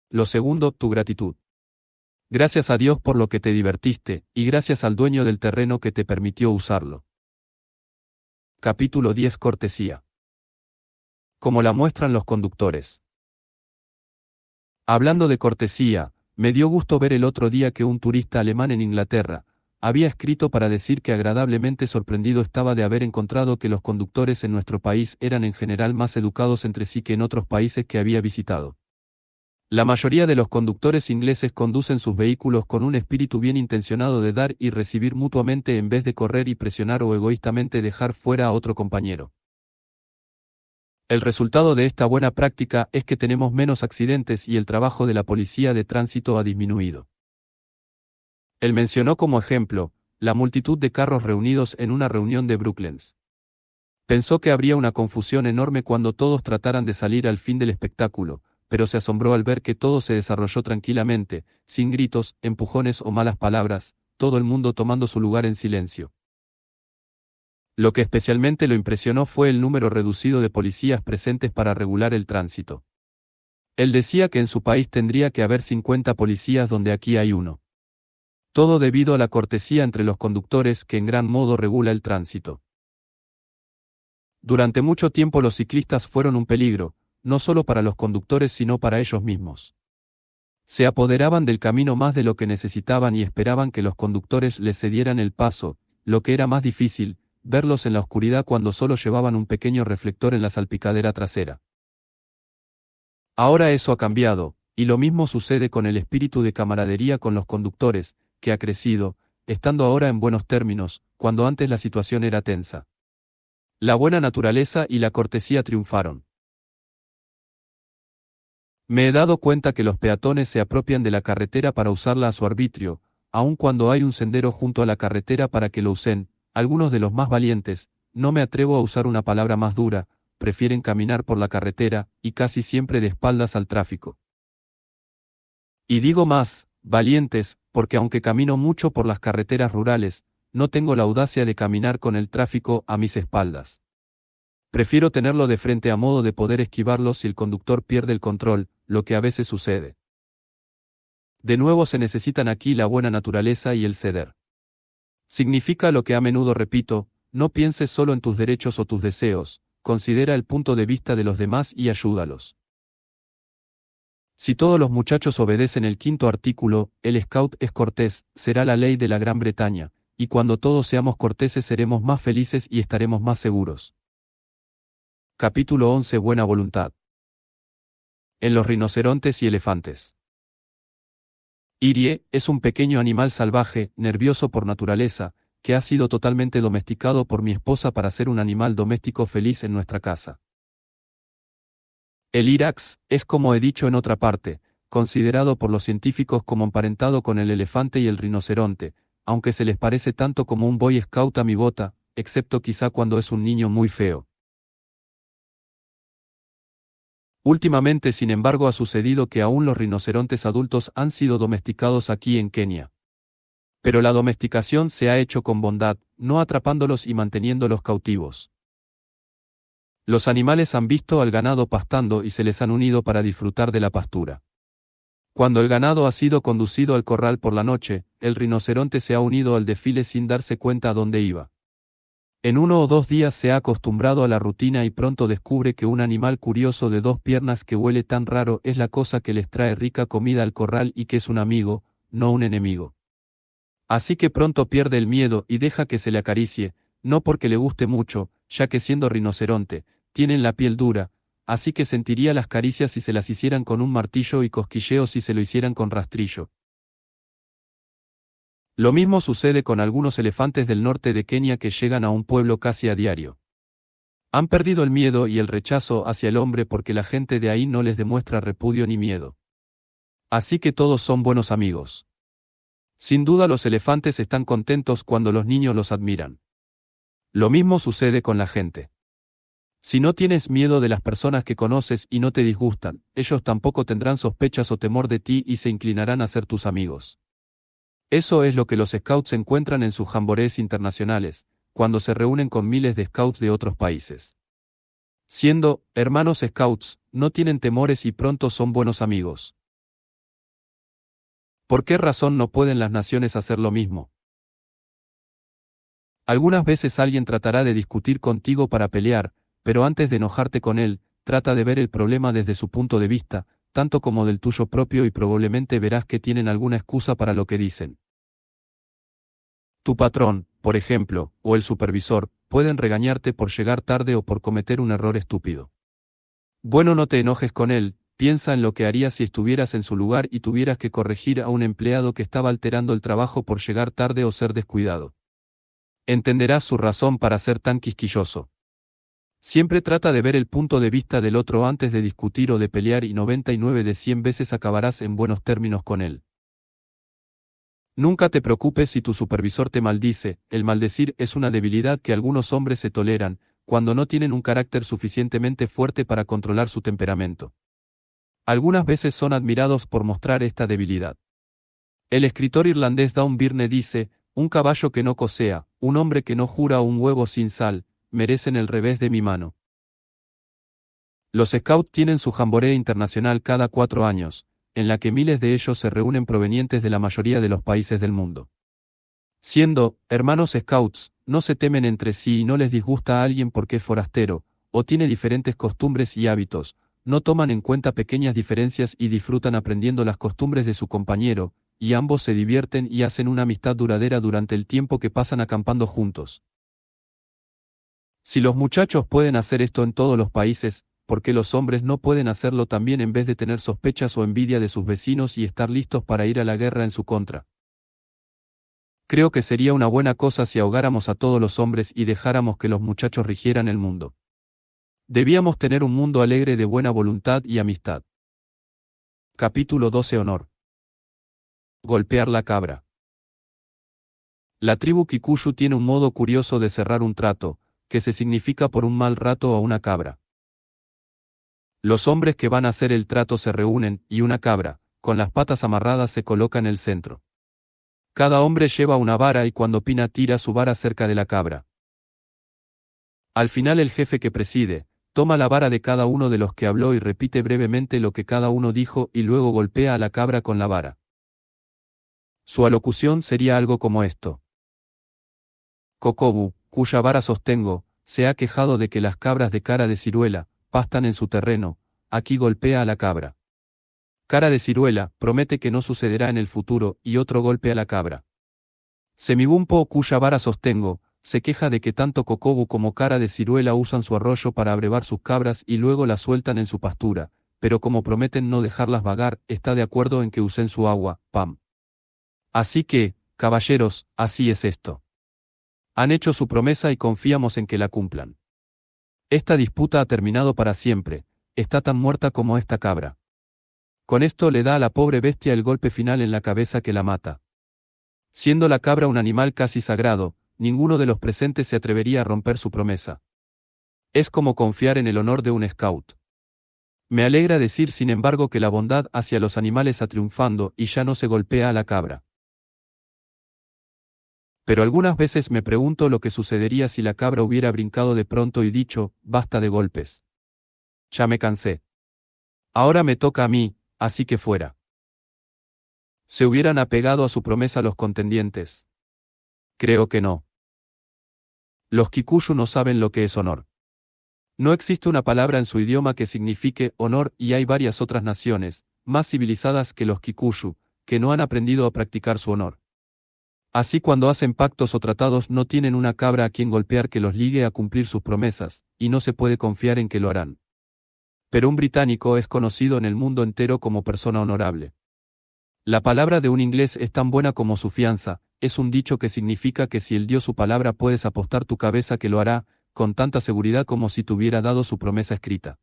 Lo segundo, tu gratitud. Gracias a Dios por lo que te divertiste, y gracias al dueño del terreno que te permitió usarlo. Capítulo 10 Cortesía. Como la muestran los conductores. Hablando de cortesía, me dio gusto ver el otro día que un turista alemán en Inglaterra había escrito para decir que agradablemente sorprendido estaba de haber encontrado que los conductores en nuestro país eran en general más educados entre sí que en otros países que había visitado. La mayoría de los conductores ingleses conducen sus vehículos con un espíritu bien intencionado de dar y recibir mutuamente en vez de correr y presionar o egoístamente dejar fuera a otro compañero. El resultado de esta buena práctica es que tenemos menos accidentes y el trabajo de la policía de tránsito ha disminuido. Él mencionó como ejemplo, la multitud de carros reunidos en una reunión de Brooklands. Pensó que habría una confusión enorme cuando todos trataran de salir al fin del espectáculo, pero se asombró al ver que todo se desarrolló tranquilamente, sin gritos, empujones o malas palabras, todo el mundo tomando su lugar en silencio. Lo que especialmente lo impresionó fue el número reducido de policías presentes para regular el tránsito. Él decía que en su país tendría que haber 50 policías donde aquí hay uno. Todo debido a la cortesía entre los conductores que en gran modo regula el tránsito. Durante mucho tiempo los ciclistas fueron un peligro, no solo para los conductores sino para ellos mismos. Se apoderaban del camino más de lo que necesitaban y esperaban que los conductores les cedieran el paso, lo que era más difícil, verlos en la oscuridad cuando solo llevaban un pequeño reflector en la salpicadera trasera. Ahora eso ha cambiado, y lo mismo sucede con el espíritu de camaradería con los conductores, que ha crecido, estando ahora en buenos términos, cuando antes la situación era tensa. La buena naturaleza y la cortesía triunfaron. Me he dado cuenta que los peatones se apropian de la carretera para usarla a su arbitrio, aun cuando hay un sendero junto a la carretera para que lo usen, algunos de los más valientes, no me atrevo a usar una palabra más dura, prefieren caminar por la carretera, y casi siempre de espaldas al tráfico. Y digo más, valientes, porque aunque camino mucho por las carreteras rurales, no tengo la audacia de caminar con el tráfico a mis espaldas. Prefiero tenerlo de frente a modo de poder esquivarlo si el conductor pierde el control, lo que a veces sucede. De nuevo se necesitan aquí la buena naturaleza y el ceder. Significa lo que a menudo repito, no pienses solo en tus derechos o tus deseos, considera el punto de vista de los demás y ayúdalos. Si todos los muchachos obedecen el quinto artículo, el Scout es cortés, será la ley de la Gran Bretaña, y cuando todos seamos corteses seremos más felices y estaremos más seguros. Capítulo 11 Buena voluntad. En los rinocerontes y elefantes. Irie es un pequeño animal salvaje, nervioso por naturaleza, que ha sido totalmente domesticado por mi esposa para ser un animal doméstico feliz en nuestra casa. El irax es, como he dicho en otra parte, considerado por los científicos como emparentado con el elefante y el rinoceronte, aunque se les parece tanto como un boy scout a mi bota, excepto quizá cuando es un niño muy feo. Últimamente, sin embargo, ha sucedido que aún los rinocerontes adultos han sido domesticados aquí en Kenia. Pero la domesticación se ha hecho con bondad, no atrapándolos y manteniéndolos cautivos. Los animales han visto al ganado pastando y se les han unido para disfrutar de la pastura. Cuando el ganado ha sido conducido al corral por la noche, el rinoceronte se ha unido al desfile sin darse cuenta a dónde iba. En 1 o 2 días se ha acostumbrado a la rutina y pronto descubre que un animal curioso de 2 piernas que huele tan raro es la cosa que les trae rica comida al corral y que es un amigo, no un enemigo. Así que pronto pierde el miedo y deja que se le acaricie, no porque le guste mucho, ya que siendo rinoceronte, tienen la piel dura, así que sentiría las caricias si se las hicieran con un martillo y cosquilleos si se lo hicieran con rastrillo. Lo mismo sucede con algunos elefantes del norte de Kenia que llegan a un pueblo casi a diario. Han perdido el miedo y el rechazo hacia el hombre porque la gente de ahí no les demuestra repudio ni miedo. Así que todos son buenos amigos. Sin duda los elefantes están contentos cuando los niños los admiran. Lo mismo sucede con la gente. Si no tienes miedo de las personas que conoces y no te disgustan, ellos tampoco tendrán sospechas o temor de ti y se inclinarán a ser tus amigos. Eso es lo que los scouts encuentran en sus jamborees internacionales, cuando se reúnen con miles de scouts de otros países. Siendo hermanos scouts, no tienen temores y pronto son buenos amigos. ¿Por qué razón no pueden las naciones hacer lo mismo? Algunas veces alguien tratará de discutir contigo para pelear, pero antes de enojarte con él, trata de ver el problema desde su punto de vista, tanto como del tuyo propio y probablemente verás que tienen alguna excusa para lo que dicen. Tu patrón, por ejemplo, o el supervisor, pueden regañarte por llegar tarde o por cometer un error estúpido. Bueno, no te enojes con él, piensa en lo que harías si estuvieras en su lugar y tuvieras que corregir a un empleado que estaba alterando el trabajo por llegar tarde o ser descuidado. Entenderás su razón para ser tan quisquilloso. Siempre trata de ver el punto de vista del otro antes de discutir o de pelear y 99 de 100 veces acabarás en buenos términos con él. Nunca te preocupes si tu supervisor te maldice, el maldecir es una debilidad que algunos hombres se toleran, cuando no tienen un carácter suficientemente fuerte para controlar su temperamento. Algunas veces son admirados por mostrar esta debilidad. El escritor irlandés Down Byrne dice, un caballo que no cosea, un hombre que no jura un huevo sin sal, merecen el revés de mi mano. Los Scouts tienen su jamboree internacional cada 4 años, en la que miles de ellos se reúnen provenientes de la mayoría de los países del mundo. Siendo hermanos Scouts, no se temen entre sí y no les disgusta a alguien porque es forastero, o tiene diferentes costumbres y hábitos, no toman en cuenta pequeñas diferencias y disfrutan aprendiendo las costumbres de su compañero, y ambos se divierten y hacen una amistad duradera durante el tiempo que pasan acampando juntos. Si los muchachos pueden hacer esto en todos los países, ¿por qué los hombres no pueden hacerlo también en vez de tener sospechas o envidia de sus vecinos y estar listos para ir a la guerra en su contra? Creo que sería una buena cosa si ahogáramos a todos los hombres y dejáramos que los muchachos rigieran el mundo. Debíamos tener un mundo alegre de buena voluntad y amistad. Capítulo 12. Honor. Golpear la cabra. La tribu Kikuyu tiene un modo curioso de cerrar un trato, que se significa por un mal rato a una cabra. Los hombres que van a hacer el trato se reúnen, y una cabra, con las patas amarradas se coloca en el centro. Cada hombre lleva una vara y cuando Pina tira su vara cerca de la cabra. Al final el jefe que preside, toma la vara de cada uno de los que habló y repite brevemente lo que cada uno dijo y luego golpea a la cabra con la vara. Su alocución sería algo como esto. Kokobu, cuya vara sostengo, se ha quejado de que las cabras de cara de ciruela pastan en su terreno, aquí golpea a la cabra. Cara de ciruela promete que no sucederá en el futuro y otro golpe a la cabra. Semibumpo, cuya vara sostengo, se queja de que tanto Kokobu como cara de ciruela usan su arroyo para abrevar sus cabras y luego las sueltan en su pastura, pero como prometen no dejarlas vagar, está de acuerdo en que usen su agua, pam. Así que, caballeros, así es esto. Han hecho su promesa y confiamos en que la cumplan. Esta disputa ha terminado para siempre, está tan muerta como esta cabra. Con esto le da a la pobre bestia el golpe final en la cabeza que la mata. Siendo la cabra un animal casi sagrado, ninguno de los presentes se atrevería a romper su promesa. Es como confiar en el honor de un scout. Me alegra decir sin embargo que la bondad hacia los animales ha triunfando y ya no se golpea a la cabra. Pero algunas veces me pregunto lo que sucedería si la cabra hubiera brincado de pronto y dicho, basta de golpes. Ya me cansé. Ahora me toca a mí, así que fuera. ¿Se hubieran apegado a su promesa los contendientes? Creo que no. Los Kikuyu no saben lo que es honor. No existe una palabra en su idioma que signifique honor y hay varias otras naciones, más civilizadas que los Kikuyu, que no han aprendido a practicar su honor. Así cuando hacen pactos o tratados no tienen una cabra a quien golpear que los ligue a cumplir sus promesas, y no se puede confiar en que lo harán. Pero un británico es conocido en el mundo entero como persona honorable. La palabra de un inglés es tan buena como su fianza, es un dicho que significa que si él dio su palabra puedes apostar tu cabeza que lo hará, con tanta seguridad como si te hubiera dado su promesa escrita.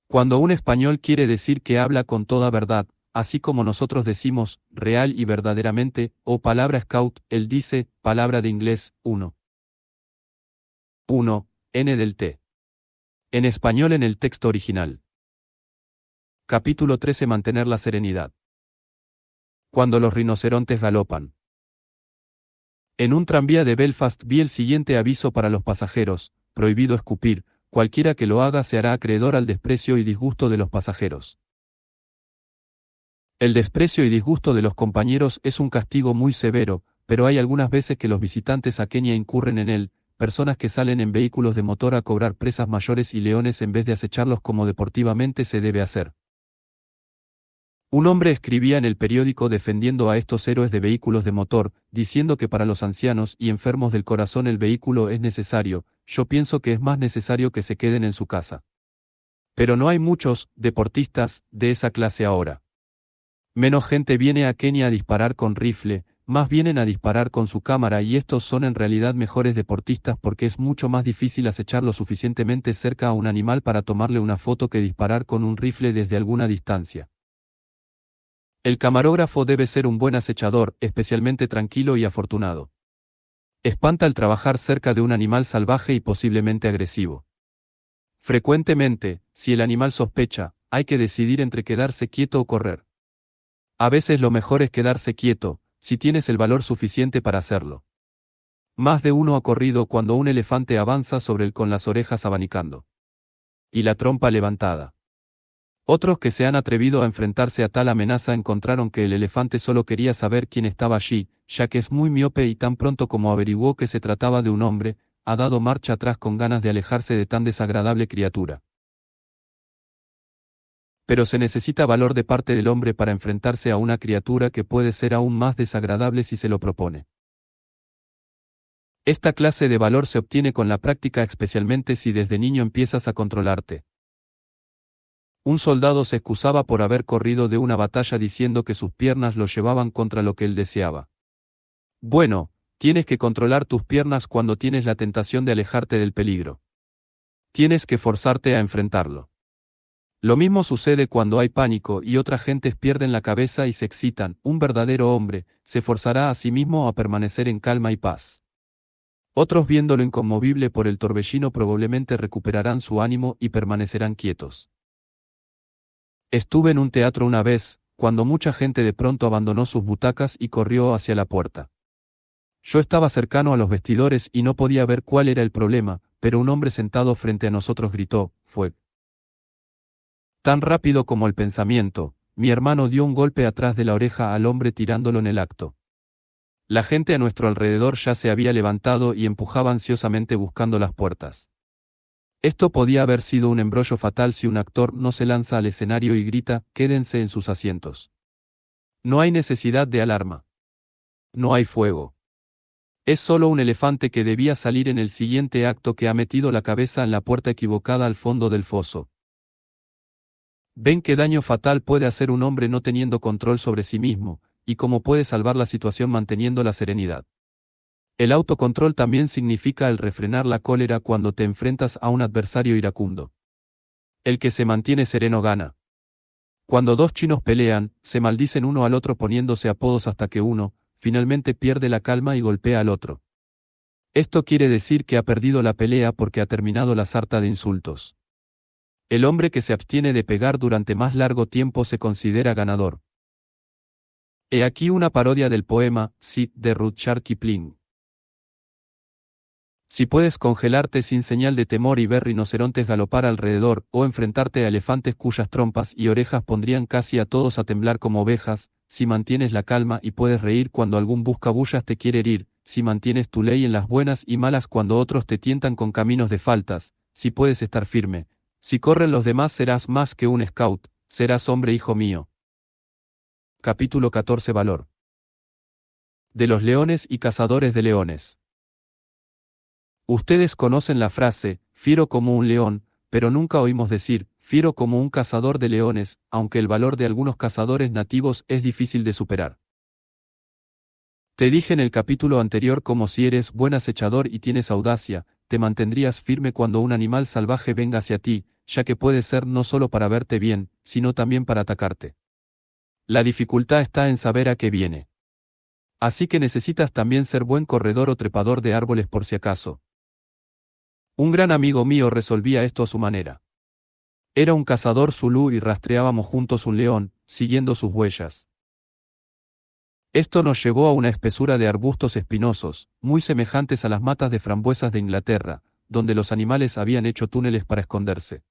Cuando un español quiere decir que habla con toda verdad, así como nosotros decimos, real y verdaderamente, o palabra scout, él dice, palabra de inglés, 1. N del T. En español en el texto original. Capítulo 13. Mantener la serenidad. Cuando los rinocerontes galopan. En un tranvía de Belfast vi el siguiente aviso para los pasajeros: prohibido escupir, cualquiera que lo haga se hará acreedor al desprecio y disgusto de los pasajeros. El desprecio y disgusto de los compañeros es un castigo muy severo, pero hay algunas veces que los visitantes a Kenia incurren en él, personas que salen en vehículos de motor a cobrar presas mayores y leones en vez de acecharlos como deportivamente se debe hacer. Un hombre escribía en el periódico defendiendo a estos héroes de vehículos de motor, diciendo que para los ancianos y enfermos del corazón el vehículo es necesario. Yo pienso que es más necesario que se queden en su casa. Pero no hay muchos deportistas de esa clase ahora. Menos gente viene a Kenia a disparar con rifle, más vienen a disparar con su cámara, y estos son en realidad mejores deportistas porque es mucho más difícil acechar lo suficientemente cerca a un animal para tomarle una foto que disparar con un rifle desde alguna distancia. El camarógrafo debe ser un buen acechador, especialmente tranquilo y afortunado. Espanta el trabajar cerca de un animal salvaje y posiblemente agresivo. Frecuentemente, si el animal sospecha, hay que decidir entre quedarse quieto o correr. A veces lo mejor es quedarse quieto, si tienes el valor suficiente para hacerlo. Más de uno ha corrido cuando un elefante avanza sobre él con las orejas abanicando y la trompa levantada. Otros que se han atrevido a enfrentarse a tal amenaza encontraron que el elefante solo quería saber quién estaba allí, ya que es muy miope y tan pronto como averiguó que se trataba de un hombre, ha dado marcha atrás con ganas de alejarse de tan desagradable criatura. Pero se necesita valor de parte del hombre para enfrentarse a una criatura que puede ser aún más desagradable si se lo propone. Esta clase de valor se obtiene con la práctica, especialmente si desde niño empiezas a controlarte. Un soldado se excusaba por haber corrido de una batalla diciendo que sus piernas lo llevaban contra lo que él deseaba. Bueno, tienes que controlar tus piernas cuando tienes la tentación de alejarte del peligro. Tienes que forzarte a enfrentarlo. Lo mismo sucede cuando hay pánico y otras gentes pierden la cabeza y se excitan. Un verdadero hombre se forzará a sí mismo a permanecer en calma y paz. Otros, viéndolo inconmovible por el torbellino, probablemente recuperarán su ánimo y permanecerán quietos. Estuve en un teatro una vez, cuando mucha gente de pronto abandonó sus butacas y corrió hacia la puerta. Yo estaba cercano a los vestidores y no podía ver cuál era el problema, pero un hombre sentado frente a nosotros gritó: «Fue tan rápido como el pensamiento». Mi hermano dio un golpe atrás de la oreja al hombre tirándolo en el acto. La gente a nuestro alrededor ya se había levantado y empujaba ansiosamente buscando las puertas. Esto podía haber sido un embrollo fatal si un actor no se lanza al escenario y grita: «Quédense en sus asientos». No hay necesidad de alarma. No hay fuego. Es solo un elefante que debía salir en el siguiente acto que ha metido la cabeza en la puerta equivocada al fondo del foso. Ven qué daño fatal puede hacer un hombre no teniendo control sobre sí mismo, y cómo puede salvar la situación manteniendo la serenidad. El autocontrol también significa el refrenar la cólera cuando te enfrentas a un adversario iracundo. El que se mantiene sereno gana. Cuando dos chinos pelean, se maldicen uno al otro poniéndose apodos hasta que uno, finalmente, pierde la calma y golpea al otro. Esto quiere decir que ha perdido la pelea porque ha terminado la sarta de insultos. El hombre que se abstiene de pegar durante más largo tiempo se considera ganador. He aquí una parodia del poema Sid de Rudyard Kipling. Si puedes congelarte sin señal de temor y ver rinocerontes galopar alrededor, o enfrentarte a elefantes cuyas trompas y orejas pondrían casi a todos a temblar como ovejas, si mantienes la calma y puedes reír cuando algún buscabullas te quiere herir, si mantienes tu ley en las buenas y malas cuando otros te tientan con caminos de faltas, si puedes estar firme, si corren los demás serás más que un scout, serás hombre, hijo mío. Capítulo 14. Valor de los leones y cazadores de leones. Ustedes conocen la frase, fiero como un león, pero nunca oímos decir, fiero como un cazador de leones, aunque el valor de algunos cazadores nativos es difícil de superar. Te dije en el capítulo anterior como si eres buen acechador y tienes audacia, te mantendrías firme cuando un animal salvaje venga hacia ti, ya que puede ser no solo para verte bien, sino también para atacarte. La dificultad está en saber a qué viene. Así que necesitas también ser buen corredor o trepador de árboles por si acaso. Un gran amigo mío resolvía esto a su manera. Era un cazador zulú y rastreábamos juntos un león, siguiendo sus huellas. Esto nos llevó a una espesura de arbustos espinosos, muy semejantes a las matas de frambuesas de Inglaterra, donde los animales habían hecho túneles para esconderse.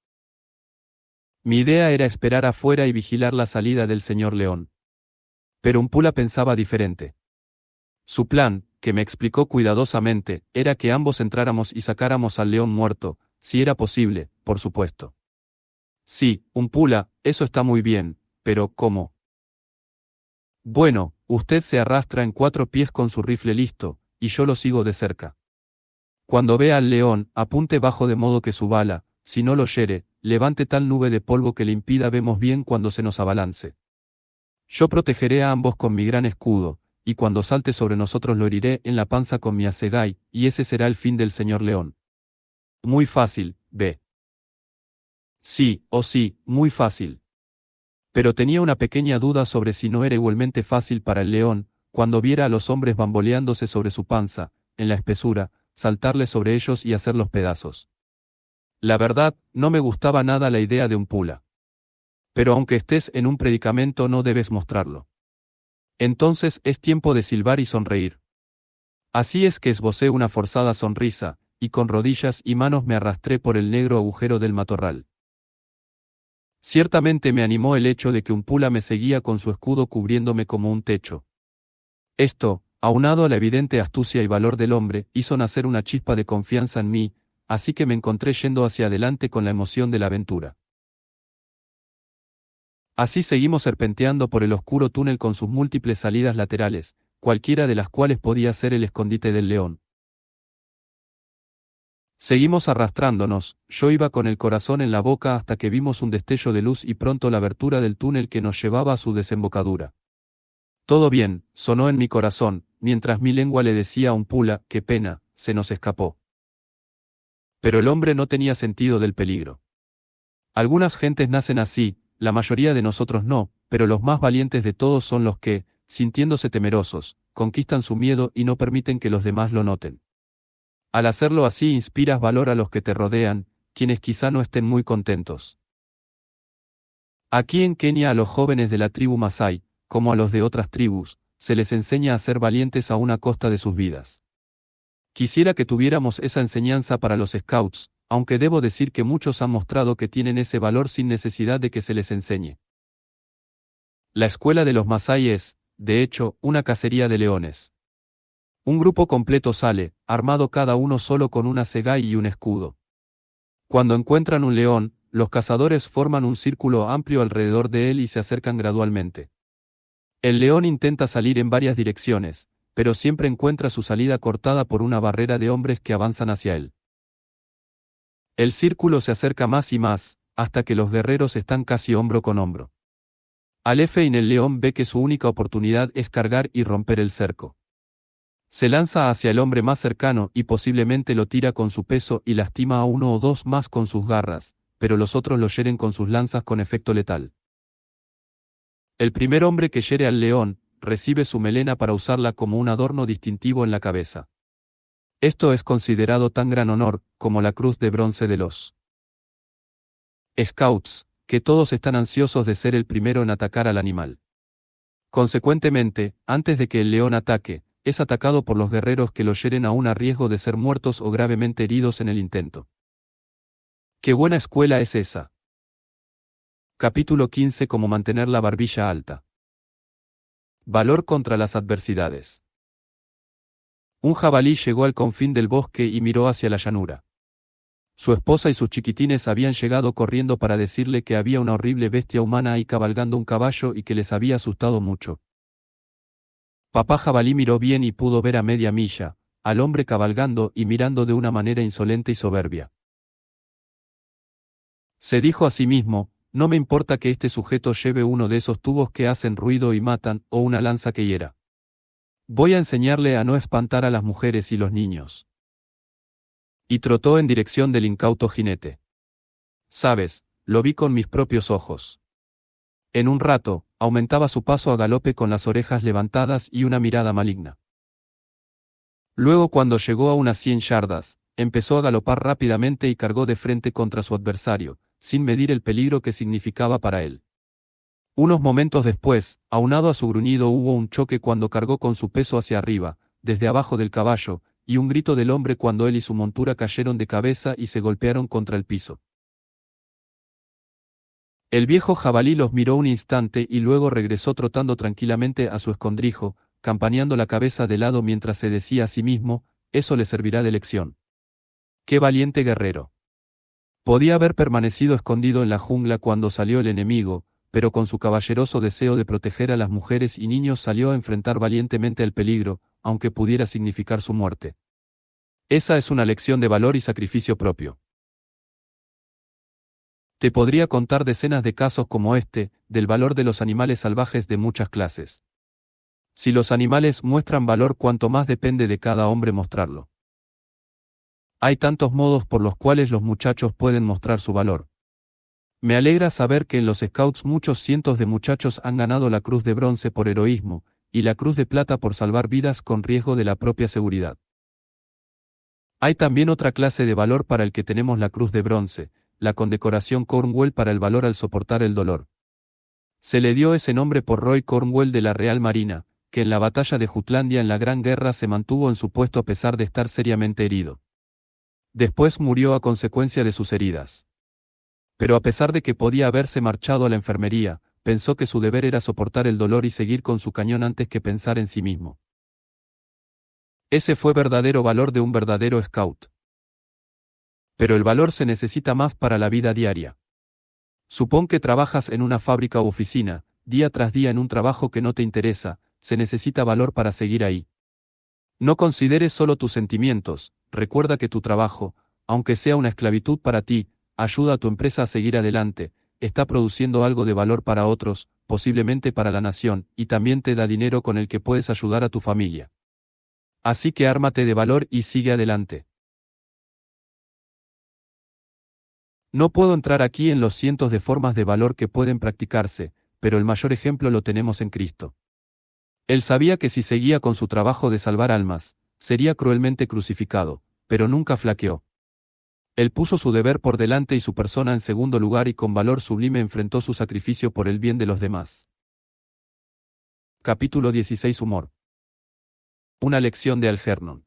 Mi idea era esperar afuera y vigilar la salida del señor león. Pero Umpula pensaba diferente. Su plan, que me explicó cuidadosamente, era que ambos entráramos y sacáramos al león muerto, si era posible, por supuesto. Sí, Umpula, eso está muy bien, pero ¿cómo? Bueno, usted se arrastra en 4 pies con su rifle listo, y yo lo sigo de cerca. Cuando vea al león, apunte bajo de modo que su bala, si no lo hiere, levante tal nube de polvo que le impida vemos bien cuando se nos abalance. Yo protegeré a ambos con mi gran escudo, y cuando salte sobre nosotros lo heriré en la panza con mi assegai, y ese será el fin del señor león. Muy fácil, ve. Sí, oh sí, muy fácil. Pero tenía una pequeña duda sobre si no era igualmente fácil para el león, cuando viera a los hombres bamboleándose sobre su panza, en la espesura, saltarle sobre ellos y hacerlos pedazos. La verdad, no me gustaba nada la idea de Umpula. Pero aunque estés en un predicamento no debes mostrarlo. Entonces es tiempo de silbar y sonreír. Así es que esbocé una forzada sonrisa, y con rodillas y manos me arrastré por el negro agujero del matorral. Ciertamente me animó el hecho de que Umpula me seguía con su escudo cubriéndome como un techo. Esto, aunado a la evidente astucia y valor del hombre, hizo nacer una chispa de confianza en mí, así que me encontré yendo hacia adelante con la emoción de la aventura. Así seguimos serpenteando por el oscuro túnel con sus múltiples salidas laterales, cualquiera de las cuales podía ser el escondite del león. Seguimos arrastrándonos, yo iba con el corazón en la boca hasta que vimos un destello de luz y pronto la abertura del túnel que nos llevaba a su desembocadura. Todo bien, sonó en mi corazón, mientras mi lengua le decía a Umpula, qué pena, se nos escapó. Pero el hombre no tenía sentido del peligro. Algunas gentes nacen así, la mayoría de nosotros no, pero los más valientes de todos son los que, sintiéndose temerosos, conquistan su miedo y no permiten que los demás lo noten. Al hacerlo así inspiras valor a los que te rodean, quienes quizá no estén muy contentos. Aquí en Kenia a los jóvenes de la tribu Masái, como a los de otras tribus, se les enseña a ser valientes a una costa de sus vidas. Quisiera que tuviéramos esa enseñanza para los scouts, aunque debo decir que muchos han mostrado que tienen ese valor sin necesidad de que se les enseñe. La escuela de los Masái es, de hecho, una cacería de leones. Un grupo completo sale, armado cada uno solo con una assegai y un escudo. Cuando encuentran un león, los cazadores forman un círculo amplio alrededor de él y se acercan gradualmente. El león intenta salir en varias direcciones, pero siempre encuentra su salida cortada por una barrera de hombres que avanzan hacia él. El círculo se acerca más y más, hasta que los guerreros están casi hombro con hombro. Alefein el león ve que su única oportunidad es cargar y romper el cerco. Se lanza hacia el hombre más cercano y posiblemente lo tira con su peso y lastima a uno o dos más con sus garras, pero los otros lo hieren con sus lanzas con efecto letal. El primer hombre que hiere al león, recibe su melena para usarla como un adorno distintivo en la cabeza. Esto es considerado tan gran honor, como la cruz de bronce de los Scouts, que todos están ansiosos de ser el primero en atacar al animal. Consecuentemente, antes de que el león ataque, es atacado por los guerreros que lo hieren aún a riesgo de ser muertos o gravemente heridos en el intento. ¡Qué buena escuela es esa! Capítulo 15. Cómo mantener la barbilla alta. Valor contra las adversidades. Un jabalí llegó al confín del bosque y miró hacia la llanura. Su esposa y sus chiquitines habían llegado corriendo para decirle que había una horrible bestia humana ahí cabalgando un caballo y que les había asustado mucho. Papá jabalí miró bien y pudo ver a media milla, al hombre cabalgando y mirando de una manera insolente y soberbia. Se dijo a sí mismo, no me importa que este sujeto lleve uno de esos tubos que hacen ruido y matan, o una lanza que hiera. Voy a enseñarle a no espantar a las mujeres y los niños. Y trotó en dirección del incauto jinete. Sabes, lo vi con mis propios ojos. En un rato, aumentaba su paso a galope con las orejas levantadas y una mirada maligna. Luego, cuando llegó a unas 100 yardas, empezó a galopar rápidamente y cargó de frente contra su adversario, sin medir el peligro que significaba para él. Unos momentos después, aunado a su gruñido, hubo un choque cuando cargó con su peso hacia arriba, desde abajo del caballo, y un grito del hombre cuando él y su montura cayeron de cabeza y se golpearon contra el piso. El viejo jabalí los miró un instante y luego regresó trotando tranquilamente a su escondrijo, campaneando la cabeza de lado mientras se decía a sí mismo, eso le servirá de lección. ¡Qué valiente guerrero! Podía haber permanecido escondido en la jungla cuando salió el enemigo, pero con su caballeroso deseo de proteger a las mujeres y niños salió a enfrentar valientemente el peligro, aunque pudiera significar su muerte. Esa es una lección de valor y sacrificio propio. Te podría contar decenas de casos como este, del valor de los animales salvajes de muchas clases. Si los animales muestran valor, cuanto más depende de cada hombre mostrarlo. Hay tantos modos por los cuales los muchachos pueden mostrar su valor. Me alegra saber que en los Scouts muchos cientos de muchachos han ganado la Cruz de Bronce por heroísmo, y la Cruz de Plata por salvar vidas con riesgo de la propia seguridad. Hay también otra clase de valor para el que tenemos la Cruz de Bronce, la condecoración Cornwell para el valor al soportar el dolor. Se le dio ese nombre por Roy Cornwell de la Real Marina, que en la batalla de Jutlandia en la Gran Guerra se mantuvo en su puesto a pesar de estar seriamente herido. Después murió a consecuencia de sus heridas. Pero a pesar de que podía haberse marchado a la enfermería, pensó que su deber era soportar el dolor y seguir con su cañón antes que pensar en sí mismo. Ese fue verdadero valor de un verdadero scout. Pero el valor se necesita más para la vida diaria. Supón que trabajas en una fábrica u oficina, día tras día en un trabajo que no te interesa, se necesita valor para seguir ahí. No consideres solo tus sentimientos, recuerda que tu trabajo, aunque sea una esclavitud para ti, ayuda a tu empresa a seguir adelante, está produciendo algo de valor para otros, posiblemente para la nación, y también te da dinero con el que puedes ayudar a tu familia. Así que ármate de valor y sigue adelante. No puedo entrar aquí en los cientos de formas de valor que pueden practicarse, pero el mayor ejemplo lo tenemos en Cristo. Él sabía que si seguía con su trabajo de salvar almas, sería cruelmente crucificado, pero nunca flaqueó. Él puso su deber por delante y su persona en segundo lugar y con valor sublime enfrentó su sacrificio por el bien de los demás. Capítulo 16. Humor. Una lección de Algernon.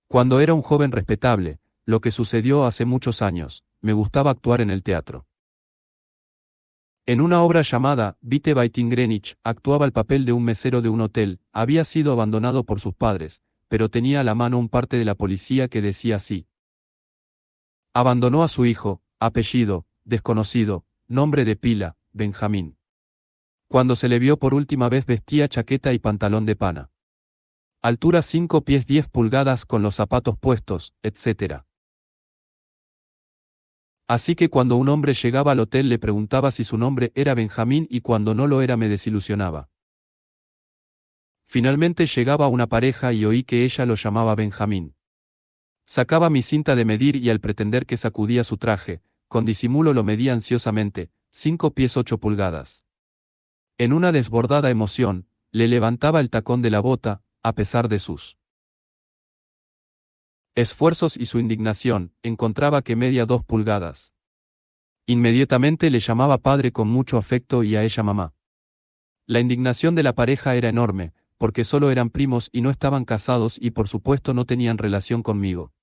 Cuando era un joven respetable, lo que sucedió hace muchos años, me gustaba actuar en el teatro. En una obra llamada Vite Biting Greenwich, actuaba el papel de un mesero de un hotel, había sido abandonado por sus padres, pero tenía a la mano un parte de la policía que decía así. Abandonó a su hijo, apellido, desconocido, nombre de pila, Benjamín. Cuando se le vio por última vez vestía chaqueta y pantalón de pana. Altura 5 pies 10 pulgadas con los zapatos puestos, etc. Así que cuando un hombre llegaba al hotel le preguntaba si su nombre era Benjamín y cuando no lo era me desilusionaba. Finalmente llegaba una pareja y oí que ella lo llamaba Benjamín. Sacaba mi cinta de medir y al pretender que sacudía su traje, con disimulo lo medía ansiosamente, 5 pies 8 pulgadas. En una desbordada emoción, le levantaba el tacón de la bota, a pesar de sus esfuerzos y su indignación, encontraba que medía 2 pulgadas. Inmediatamente le llamaba padre con mucho afecto y a ella mamá. La indignación de la pareja era enorme, porque solo eran primos y no estaban casados y por supuesto no tenían relación conmigo.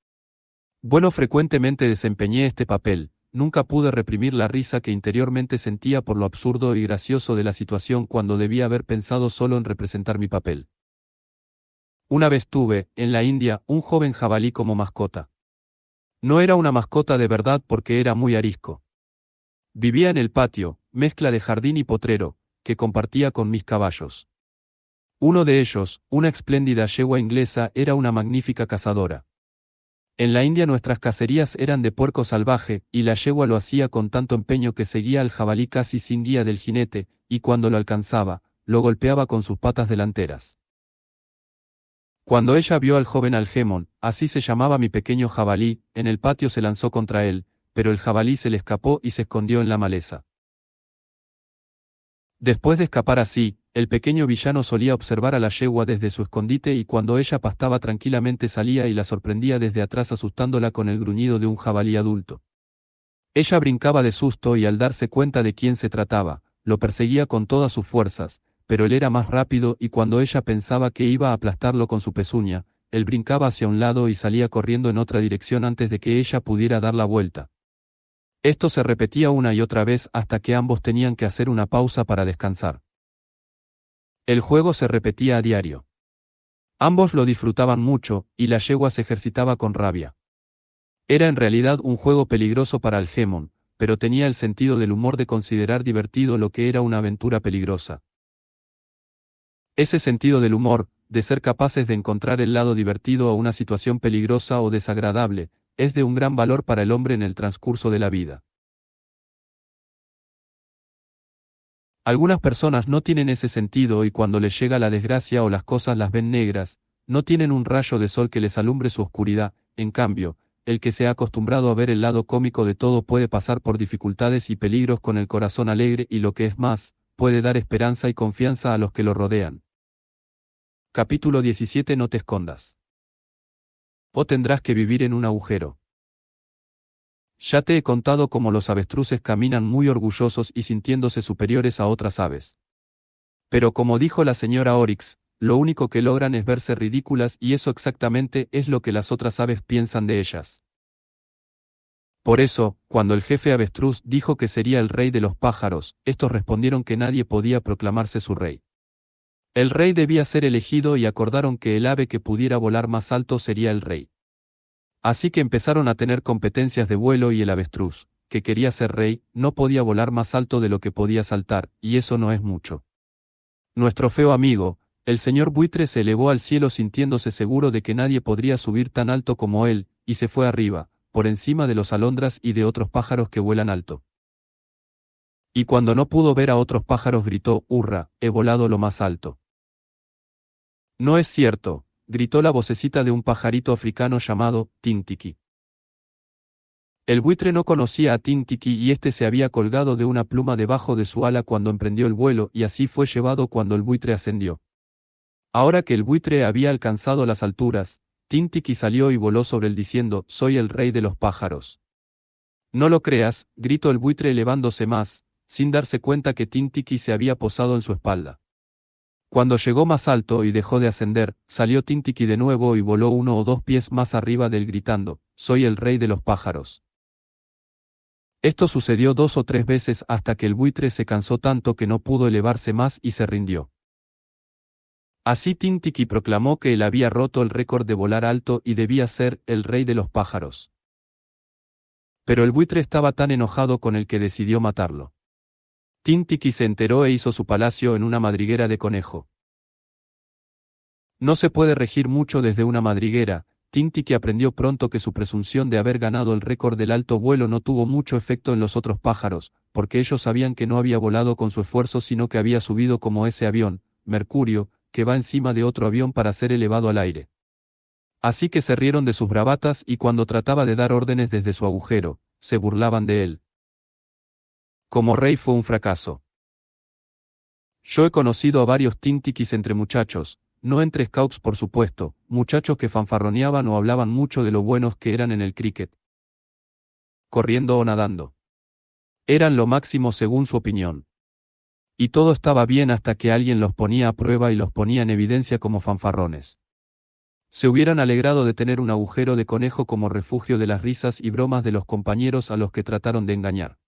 Bueno, frecuentemente desempeñé este papel, nunca pude reprimir la risa que interiormente sentía por lo absurdo y gracioso de la situación cuando debía haber pensado solo en representar mi papel. Una vez tuve, en la India, un joven jabalí como mascota. No era una mascota de verdad porque era muy arisco. Vivía en el patio, mezcla de jardín y potrero, que compartía con mis caballos. Uno de ellos, una espléndida yegua inglesa, era una magnífica cazadora. En la India nuestras cacerías eran de puerco salvaje, y la yegua lo hacía con tanto empeño que seguía al jabalí casi sin guía del jinete, y cuando lo alcanzaba, lo golpeaba con sus patas delanteras. Cuando ella vio al joven Algemon, así se llamaba mi pequeño jabalí, en el patio se lanzó contra él, pero el jabalí se le escapó y se escondió en la maleza. Después de escapar así, el pequeño villano solía observar a la yegua desde su escondite y cuando ella pastaba tranquilamente salía y la sorprendía desde atrás asustándola con el gruñido de un jabalí adulto. Ella brincaba de susto y al darse cuenta de quién se trataba, lo perseguía con todas sus fuerzas, pero él era más rápido y cuando ella pensaba que iba a aplastarlo con su pezuña, él brincaba hacia un lado y salía corriendo en otra dirección antes de que ella pudiera dar la vuelta. Esto se repetía una y otra vez hasta que ambos tenían que hacer una pausa para descansar. El juego se repetía a diario. Ambos lo disfrutaban mucho, y la yegua se ejercitaba con rabia. Era en realidad un juego peligroso para Algemon, pero tenía el sentido del humor de considerar divertido lo que era una aventura peligrosa. Ese sentido del humor, de ser capaces de encontrar el lado divertido a una situación peligrosa o desagradable, es de un gran valor para el hombre en el transcurso de la vida. Algunas personas no tienen ese sentido y cuando les llega la desgracia o las cosas las ven negras, no tienen un rayo de sol que les alumbre su oscuridad, en cambio, el que se ha acostumbrado a ver el lado cómico de todo puede pasar por dificultades y peligros con el corazón alegre y lo que es más, puede dar esperanza y confianza a los que lo rodean. Capítulo 17. No te escondas. O tendrás que vivir en un agujero. Ya te he contado cómo los avestruces caminan muy orgullosos y sintiéndose superiores a otras aves. Pero como dijo la señora Oryx, lo único que logran es verse ridículas y eso exactamente es lo que las otras aves piensan de ellas. Por eso, cuando el jefe avestruz dijo que sería el rey de los pájaros, estos respondieron que nadie podía proclamarse su rey. El rey debía ser elegido y acordaron que el ave que pudiera volar más alto sería el rey. Así que empezaron a tener competencias de vuelo y el avestruz, que quería ser rey, no podía volar más alto de lo que podía saltar, y eso no es mucho. Nuestro feo amigo, el señor buitre se elevó al cielo sintiéndose seguro de que nadie podría subir tan alto como él, y se fue arriba, por encima de los alondras y de otros pájaros que vuelan alto. Y cuando no pudo ver a otros pájaros gritó, «Hurra, he volado lo más alto». No es cierto, gritó la vocecita de un pajarito africano llamado Tin-Tiki. El buitre no conocía a Tin-Tiki y este se había colgado de una pluma debajo de su ala cuando emprendió el vuelo y así fue llevado cuando el buitre ascendió. Ahora que el buitre había alcanzado las alturas, Tin-Tiki salió y voló sobre él diciendo, «Soy el rey de los pájaros». No lo creas, gritó el buitre elevándose más, sin darse cuenta que Tin-Tiki se había posado en su espalda. Cuando llegó más alto y dejó de ascender, salió Tin-Tiki de nuevo y voló 1 o 2 pies más arriba de él gritando, «Soy el rey de los pájaros». Esto sucedió 2 o 3 veces hasta que el buitre se cansó tanto que no pudo elevarse más y se rindió. Así Tin-Tiki proclamó que él había roto el récord de volar alto y debía ser el rey de los pájaros. Pero el buitre estaba tan enojado con él que decidió matarlo. Tin-Tiki se enteró e hizo su palacio en una madriguera de conejo. No se puede regir mucho desde una madriguera. Tin-Tiki aprendió pronto que su presunción de haber ganado el récord del alto vuelo no tuvo mucho efecto en los otros pájaros, porque ellos sabían que no había volado con su esfuerzo sino que había subido como ese avión, Mercurio, que va encima de otro avión para ser elevado al aire. Así que se rieron de sus bravatas y cuando trataba de dar órdenes desde su agujero, se burlaban de él. Como rey fue un fracaso. Yo he conocido a varios Tin-Tikis entre muchachos, no entre scouts por supuesto, muchachos que fanfarroneaban o hablaban mucho de lo buenos que eran en el cricket. Corriendo o nadando. Eran lo máximo según su opinión. Y todo estaba bien hasta que alguien los ponía a prueba y los ponía en evidencia como fanfarrones. Se hubieran alegrado de tener un agujero de conejo como refugio de las risas y bromas de los compañeros a los que trataron de engañar.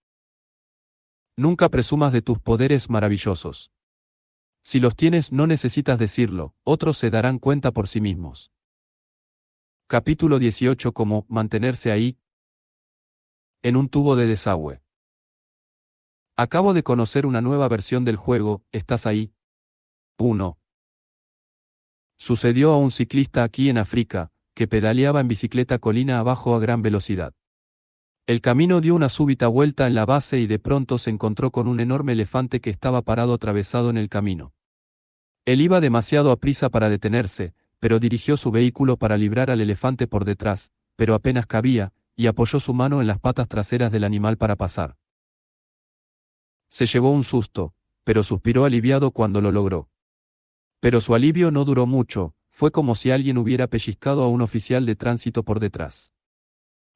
Nunca presumas de tus poderes maravillosos. Si los tienes no necesitas decirlo, otros se darán cuenta por sí mismos. Capítulo 18. Cómo mantenerse ahí en un tubo de desagüe. Acabo de conocer una nueva versión del juego, ¿estás ahí? 1. Sucedió a un ciclista aquí en África, que pedaleaba en bicicleta colina abajo a gran velocidad. El camino dio una súbita vuelta en la base y de pronto se encontró con un enorme elefante que estaba parado atravesado en el camino. Él iba demasiado aprisa para detenerse, pero dirigió su vehículo para librar al elefante por detrás, pero apenas cabía, y apoyó su mano en las patas traseras del animal para pasar. Se llevó un susto, pero suspiró aliviado cuando lo logró. Pero su alivio no duró mucho, fue como si alguien hubiera pellizcado a un oficial de tránsito por detrás.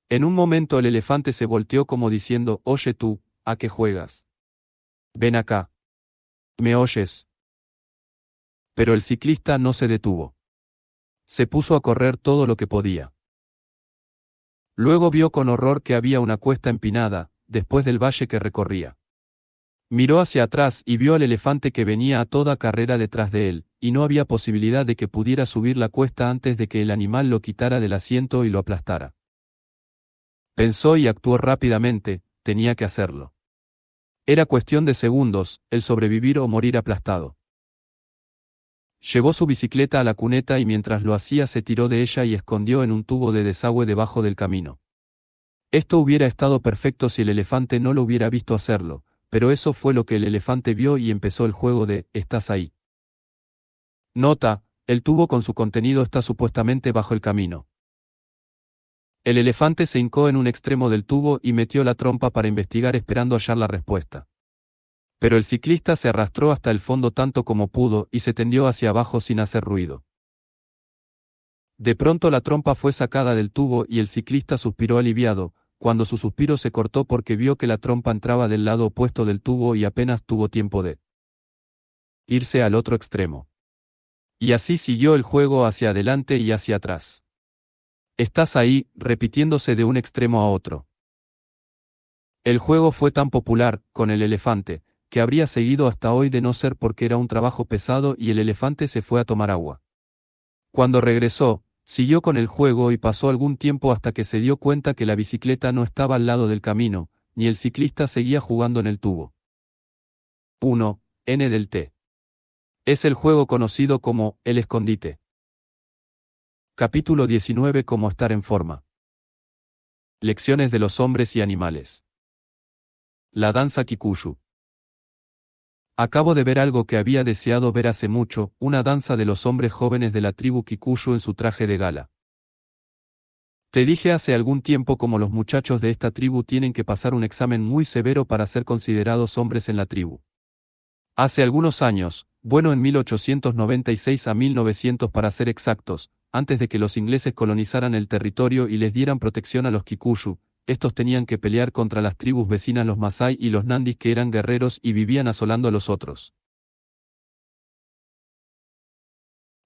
En un momento el elefante se volteó como diciendo, «Oye tú, ¿a qué juegas? Ven acá. ¿Me oyes?» Pero el ciclista no se detuvo. Se puso a correr todo lo que podía. Luego vio con horror que había una cuesta empinada, después del valle que recorría. Miró hacia atrás y vio al elefante que venía a toda carrera detrás de él, y no había posibilidad de que pudiera subir la cuesta antes de que el animal lo quitara del asiento y lo aplastara. Pensó y actuó rápidamente, tenía que hacerlo. Era cuestión de segundos, el sobrevivir o morir aplastado. Llevó su bicicleta a la cuneta y mientras lo hacía se tiró de ella y escondió en un tubo de desagüe debajo del camino. Esto hubiera estado perfecto si el elefante no lo hubiera visto hacerlo, pero eso fue lo que el elefante vio y empezó el juego de «¿Estás ahí?». Nota, el tubo con su contenido está supuestamente bajo el camino. El elefante se hincó en un extremo del tubo y metió la trompa para investigar esperando hallar la respuesta. Pero el ciclista se arrastró hasta el fondo tanto como pudo y se tendió hacia abajo sin hacer ruido. De pronto la trompa fue sacada del tubo y el ciclista suspiró aliviado, cuando su suspiro se cortó porque vio que la trompa entraba del lado opuesto del tubo y apenas tuvo tiempo de irse al otro extremo. Y así siguió el juego hacia adelante y hacia atrás. «Estás ahí», repitiéndose de un extremo a otro. El juego fue tan popular, con el elefante, que habría seguido hasta hoy de no ser porque era un trabajo pesado y el elefante se fue a tomar agua. Cuando regresó, siguió con el juego y pasó algún tiempo hasta que se dio cuenta que la bicicleta no estaba al lado del camino, ni el ciclista seguía jugando en el tubo. 1. N del T. Es el juego conocido como el escondite. Capítulo 19. Cómo estar en forma. Lecciones de los hombres y animales. La danza Kikushu. Acabo de ver algo que había deseado ver hace mucho, una danza de los hombres jóvenes de la tribu Kikushu en su traje de gala. Te dije hace algún tiempo cómo los muchachos de esta tribu tienen que pasar un examen muy severo para ser considerados hombres en la tribu. Hace algunos años, bueno en 1896 a 1900 para ser exactos, antes de que los ingleses colonizaran el territorio y les dieran protección a los Kikushu, estos tenían que pelear contra las tribus vecinas los Masái y los Nandis que eran guerreros y vivían asolando a los otros.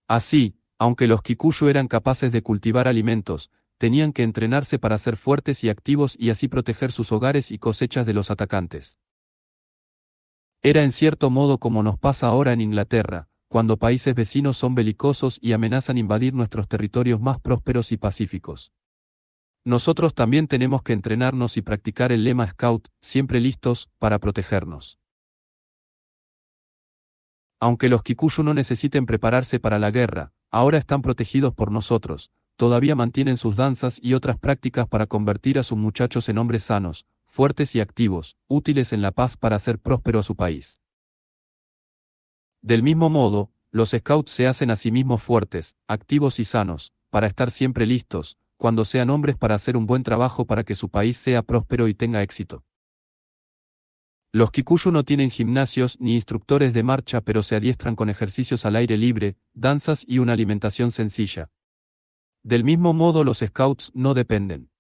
Así, aunque los Kikushu eran capaces de cultivar alimentos, tenían que entrenarse para ser fuertes y activos y así proteger sus hogares y cosechas de los atacantes. Era en cierto modo como nos pasa ahora en Inglaterra, cuando países vecinos son belicosos y amenazan invadir nuestros territorios más prósperos y pacíficos. Nosotros también tenemos que entrenarnos y practicar el lema Scout, siempre listos, para protegernos. Aunque los Kikushu no necesiten prepararse para la guerra, ahora están protegidos por nosotros, todavía mantienen sus danzas y otras prácticas para convertir a sus muchachos en hombres sanos, fuertes y activos, útiles en la paz para hacer próspero a su país. Del mismo modo, los Scouts se hacen a sí mismos fuertes, activos y sanos, para estar siempre listos, cuando sean hombres para hacer un buen trabajo para que su país sea próspero y tenga éxito. Los Kikushu no tienen gimnasios ni instructores de marcha pero se adiestran con ejercicios al aire libre, danzas y una alimentación sencilla. Del mismo modo los Scouts no dependen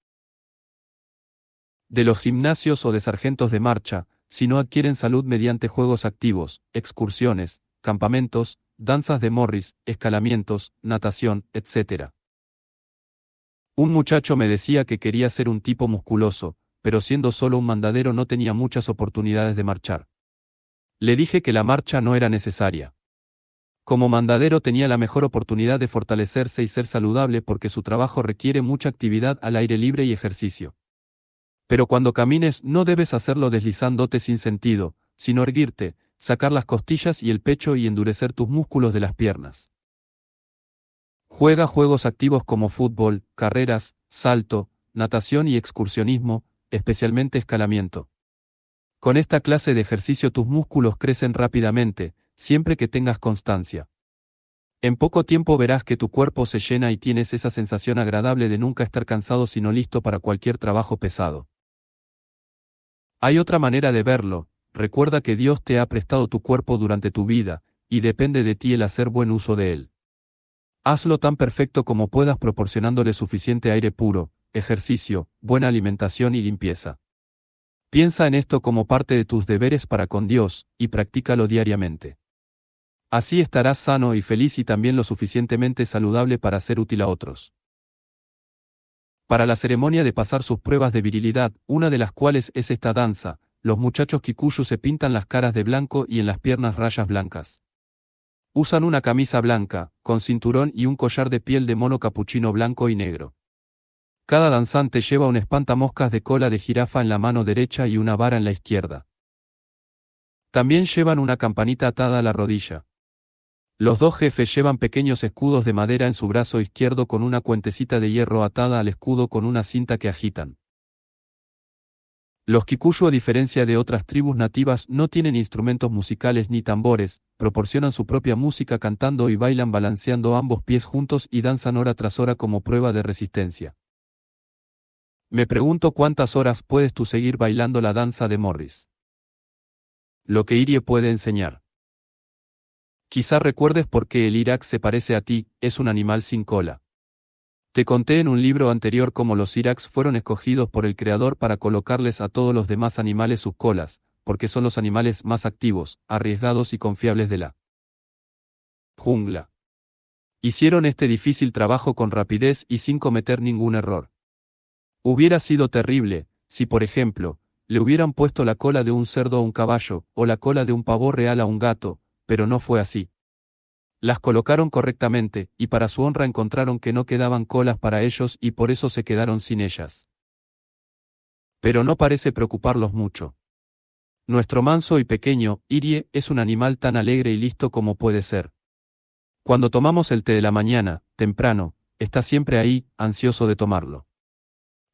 de los gimnasios o de sargentos de marcha, sino adquieren salud mediante juegos activos, excursiones, campamentos, danzas de morris, escalamientos, natación, etc. Un muchacho me decía que quería ser un tipo musculoso, pero siendo solo un mandadero no tenía muchas oportunidades de marchar. Le dije que la marcha no era necesaria. Como mandadero tenía la mejor oportunidad de fortalecerse y ser saludable porque su trabajo requiere mucha actividad al aire libre y ejercicio. Pero cuando camines no debes hacerlo deslizándote sin sentido, sino erguirte, sacar las costillas y el pecho y endurecer tus músculos de las piernas. Juega juegos activos como fútbol, carreras, salto, natación y excursionismo, especialmente escalamiento. Con esta clase de ejercicio tus músculos crecen rápidamente, siempre que tengas constancia. En poco tiempo verás que tu cuerpo se llena y tienes esa sensación agradable de nunca estar cansado sino listo para cualquier trabajo pesado. Hay otra manera de verlo: recuerda que Dios te ha prestado tu cuerpo durante tu vida, y depende de ti el hacer buen uso de él. Hazlo tan perfecto como puedas proporcionándole suficiente aire puro, ejercicio, buena alimentación y limpieza. Piensa en esto como parte de tus deberes para con Dios, y practícalo diariamente. Así estarás sano y feliz y también lo suficientemente saludable para ser útil a otros. Para la ceremonia de pasar sus pruebas de virilidad, una de las cuales es esta danza, los muchachos Kikuyu se pintan las caras de blanco y en las piernas rayas blancas. Usan una camisa blanca, con cinturón y un collar de piel de mono capuchino blanco y negro. Cada danzante lleva un espantamoscas de cola de jirafa en la mano derecha y una vara en la izquierda. También llevan una campanita atada a la rodilla. Los dos jefes llevan pequeños escudos de madera en su brazo izquierdo con una cuentecita de hierro atada al escudo con una cinta que agitan. Los Kikuyu, a diferencia de otras tribus nativas, no tienen instrumentos musicales ni tambores, proporcionan su propia música cantando y bailan balanceando ambos pies juntos y danzan hora tras hora como prueba de resistencia. Me pregunto cuántas horas puedes tú seguir bailando la danza de Morris. Lo que Irie puede enseñar. Quizá recuerdes por qué el Irak se parece a ti, es un animal sin cola. Te conté en un libro anterior cómo los Iraks fueron escogidos por el Creador para colocarles a todos los demás animales sus colas, porque son los animales más activos, arriesgados y confiables de la jungla. Hicieron este difícil trabajo con rapidez y sin cometer ningún error. Hubiera sido terrible, si por ejemplo, le hubieran puesto la cola de un cerdo a un caballo, o la cola de un pavo real a un gato, pero no fue así. Las colocaron correctamente, y para su honra encontraron que no quedaban colas para ellos y por eso se quedaron sin ellas. Pero no parece preocuparlos mucho. Nuestro manso y pequeño, Irie, es un animal tan alegre y listo como puede ser. Cuando tomamos el té de la mañana, temprano, está siempre ahí, ansioso de tomarlo.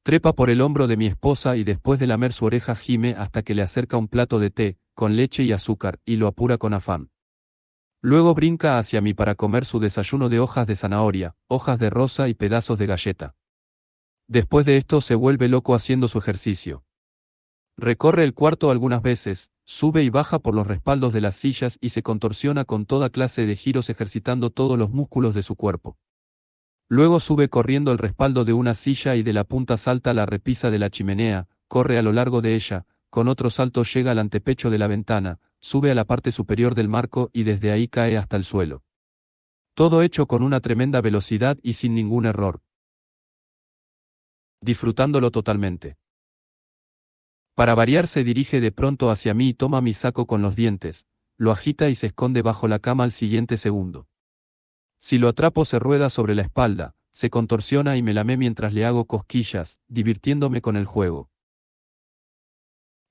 Trepa por el hombro de mi esposa y después de lamer su oreja gime hasta que le acerca un plato de té, con leche y azúcar, y lo apura con afán. Luego brinca hacia mí para comer su desayuno de hojas de zanahoria, hojas de rosa y pedazos de galleta. Después de esto se vuelve loco haciendo su ejercicio. Recorre el cuarto algunas veces, sube y baja por los respaldos de las sillas y se contorsiona con toda clase de giros ejercitando todos los músculos de su cuerpo. Luego sube corriendo el respaldo de una silla y de la punta salta a la repisa de la chimenea, corre a lo largo de ella, con otro salto llega al antepecho de la ventana, sube a la parte superior del marco y desde ahí cae hasta el suelo. Todo hecho con una tremenda velocidad y sin ningún error. Disfrutándolo totalmente. Para variar se dirige de pronto hacia mí y toma mi saco con los dientes, lo agita y se esconde bajo la cama al siguiente segundo. Si lo atrapo se rueda sobre la espalda, se contorsiona y me lame mientras le hago cosquillas, divirtiéndome con el juego.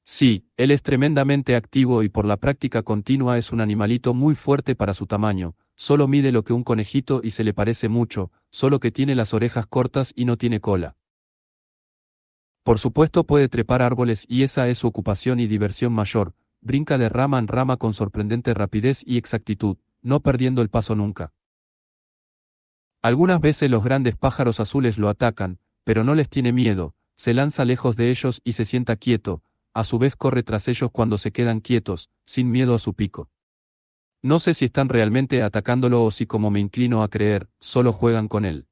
Sí, él es tremendamente activo y por la práctica continua es un animalito muy fuerte para su tamaño, solo mide lo que un conejito y se le parece mucho, solo que tiene las orejas cortas y no tiene cola. Por supuesto puede trepar árboles y esa es su ocupación y diversión mayor, brinca de rama en rama con sorprendente rapidez y exactitud, no perdiendo el paso nunca. Algunas veces los grandes pájaros azules lo atacan, pero no les tiene miedo, se lanza lejos de ellos y se sienta quieto, a su vez corre tras ellos cuando se quedan quietos, sin miedo a su pico. No sé si están realmente atacándolo o si, como me inclino a creer, solo juegan con él.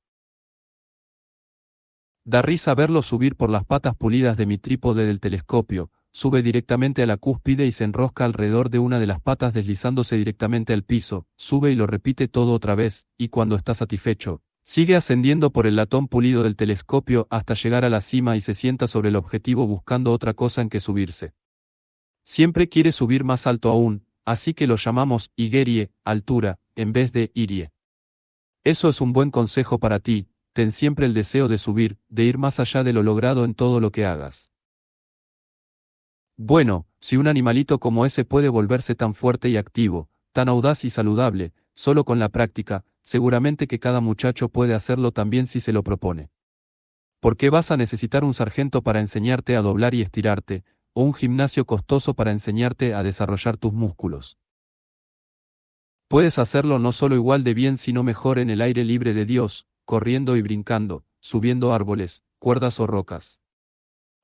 Da risa verlo subir por las patas pulidas de mi trípode del telescopio, sube directamente a la cúspide y se enrosca alrededor de una de las patas deslizándose directamente al piso, sube y lo repite todo otra vez, y cuando está satisfecho, sigue ascendiendo por el latón pulido del telescopio hasta llegar a la cima y se sienta sobre el objetivo buscando otra cosa en que subirse. Siempre quiere subir más alto aún, así que lo llamamos Igerie, altura, en vez de Irie. Eso es un buen consejo para ti. Ten siempre el deseo de subir, de ir más allá de lo logrado en todo lo que hagas. Bueno, si un animalito como ese puede volverse tan fuerte y activo, tan audaz y saludable, solo con la práctica, seguramente que cada muchacho puede hacerlo también si se lo propone. ¿Por qué vas a necesitar un sargento para enseñarte a doblar y estirarte, o un gimnasio costoso para enseñarte a desarrollar tus músculos? Puedes hacerlo no solo igual de bien sino mejor en el aire libre de Dios, corriendo y brincando, subiendo árboles, cuerdas o rocas.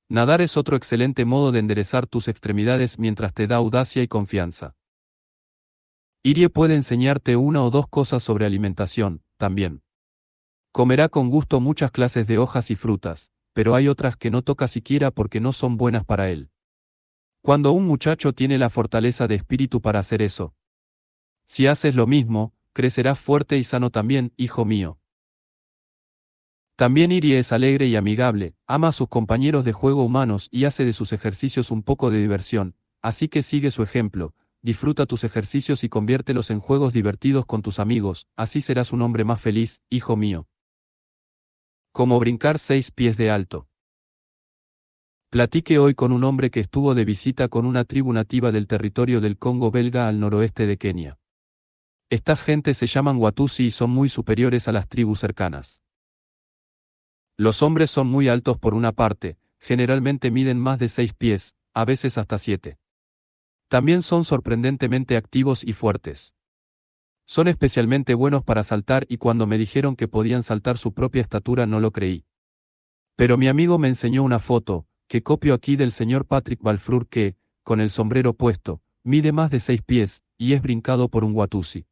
Nadar es otro excelente modo de enderezar tus extremidades mientras te da audacia y confianza. Irie puede enseñarte una o dos cosas sobre alimentación, también. Comerá con gusto muchas clases de hojas y frutas, pero hay otras que no toca siquiera porque no son buenas para él. Cuando un muchacho tiene la fortaleza de espíritu para hacer eso, si haces lo mismo, crecerás fuerte y sano también, hijo mío. También Irie es alegre y amigable, ama a sus compañeros de juego humanos y hace de sus ejercicios un poco de diversión, así que sigue su ejemplo, disfruta tus ejercicios y conviértelos en juegos divertidos con tus amigos, así serás un hombre más feliz, hijo mío. Como brincar 6 pies de alto. Platique hoy con un hombre que estuvo de visita con una tribu nativa del territorio del Congo belga al noroeste de Kenia. Estas gentes se llaman Watusi y son muy superiores a las tribus cercanas. Los hombres son muy altos por una parte, generalmente miden más de 6 pies, a veces hasta 7. También son sorprendentemente activos y fuertes. Son especialmente buenos para saltar y cuando me dijeron que podían saltar su propia estatura no lo creí. Pero mi amigo me enseñó una foto, que copio aquí del señor Patrick Balfour que, con el sombrero puesto, mide más de 6 pies, y es brincado por un Watusi.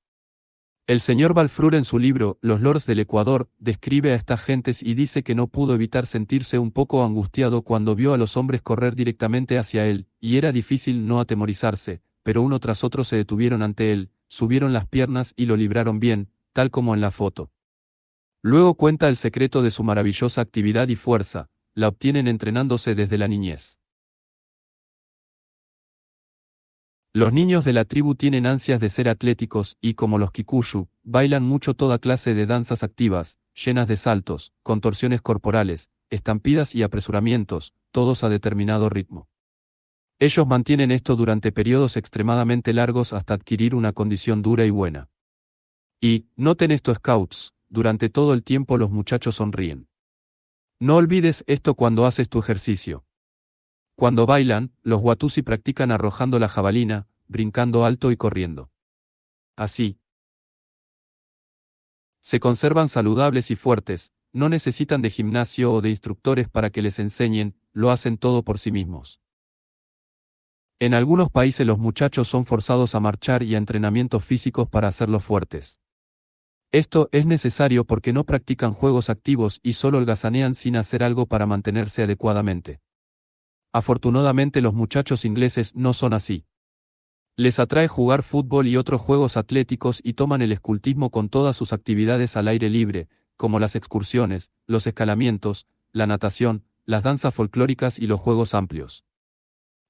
El señor Balfour en su libro, Los Lords del Ecuador, describe a estas gentes y dice que no pudo evitar sentirse un poco angustiado cuando vio a los hombres correr directamente hacia él, y era difícil no atemorizarse, pero uno tras otro se detuvieron ante él, subieron las piernas y lo libraron bien, tal como en la foto. Luego cuenta el secreto de su maravillosa actividad y fuerza, la obtienen entrenándose desde la niñez. Los niños de la tribu tienen ansias de ser atléticos y, como los Kikushu, bailan mucho toda clase de danzas activas, llenas de saltos, contorsiones corporales, estampidas y apresuramientos, todos a determinado ritmo. Ellos mantienen esto durante periodos extremadamente largos hasta adquirir una condición dura y buena. Y, noten esto scouts, durante todo el tiempo los muchachos sonríen. No olvides esto cuando haces tu ejercicio. Cuando bailan, los Watusi practican arrojando la jabalina, brincando alto y corriendo. Así, se conservan saludables y fuertes, no necesitan de gimnasio o de instructores para que les enseñen, lo hacen todo por sí mismos. En algunos países los muchachos son forzados a marchar y a entrenamientos físicos para hacerlos fuertes. Esto es necesario porque no practican juegos activos y solo holgazanean sin hacer algo para mantenerse adecuadamente. Afortunadamente los muchachos ingleses no son así. Les atrae jugar fútbol y otros juegos atléticos y toman el escultismo con todas sus actividades al aire libre, como las excursiones, los escalamientos, la natación, las danzas folclóricas y los juegos amplios.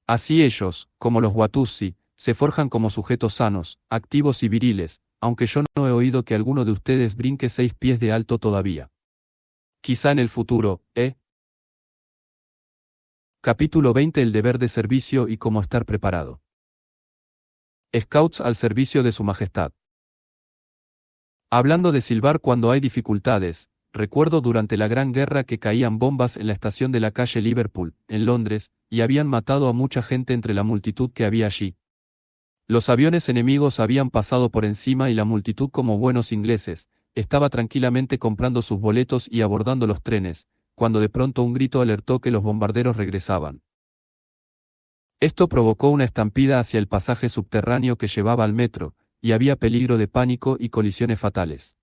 Así ellos, como los Watusi, se forjan como sujetos sanos, activos y viriles, aunque yo no he oído que alguno de ustedes brinque 6 pies de alto todavía. Quizá en el futuro, ¿eh? Capítulo 20 El deber de servicio y cómo estar preparado. Scouts al servicio de su majestad. Hablando de silbar cuando hay dificultades, recuerdo durante la Gran Guerra que caían bombas en la estación de la calle Liverpool, en Londres, y habían matado a mucha gente entre la multitud que había allí. Los aviones enemigos habían pasado por encima y la multitud, como buenos ingleses, estaba tranquilamente comprando sus boletos y abordando los trenes, cuando de pronto un grito alertó que los bombarderos regresaban. Esto provocó una estampida hacia el pasaje subterráneo que llevaba al metro, y había peligro de pánico y colisiones fatales.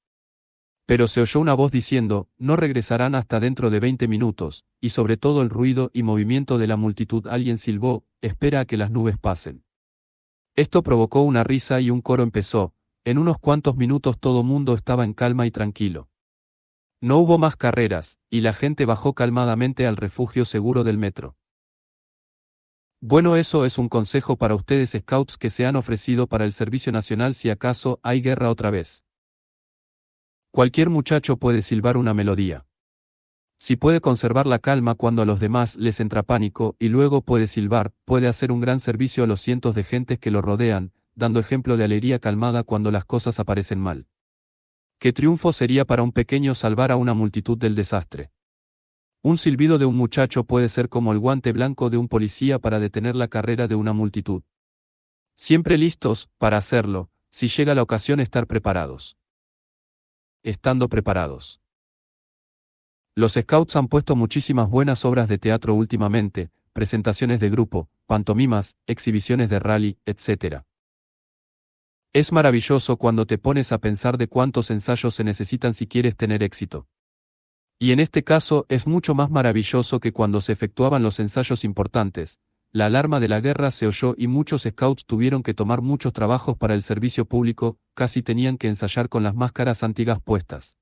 Pero se oyó una voz diciendo, no regresarán hasta dentro de 20 minutos, y sobre todo el ruido y movimiento de la multitud alguien silbó, espera a que las nubes pasen. Esto provocó una risa y un coro empezó, en unos cuantos minutos todo mundo estaba en calma y tranquilo. No hubo más carreras, y la gente bajó calmadamente al refugio seguro del metro. Bueno, eso es un consejo para ustedes scouts que se han ofrecido para el servicio nacional si acaso hay guerra otra vez. Cualquier muchacho puede silbar una melodía. Si puede conservar la calma cuando a los demás les entra pánico y luego puede silbar, puede hacer un gran servicio a los cientos de gentes que lo rodean, dando ejemplo de alegría calmada cuando las cosas aparecen mal. ¿Qué triunfo sería para un pequeño salvar a una multitud del desastre? Un silbido de un muchacho puede ser como el guante blanco de un policía para detener la carrera de una multitud. Siempre listos, para hacerlo, si llega la ocasión estar preparados. Estando preparados. Los Scouts han puesto muchísimas buenas obras de teatro últimamente, presentaciones de grupo, pantomimas, exhibiciones de rally, etc. Es maravilloso cuando te pones a pensar de cuántos ensayos se necesitan si quieres tener éxito. Y en este caso es mucho más maravilloso que cuando se efectuaban los ensayos importantes. La alarma de la guerra se oyó y muchos scouts tuvieron que tomar muchos trabajos para el servicio público, casi tenían que ensayar con las máscaras antigas puestas.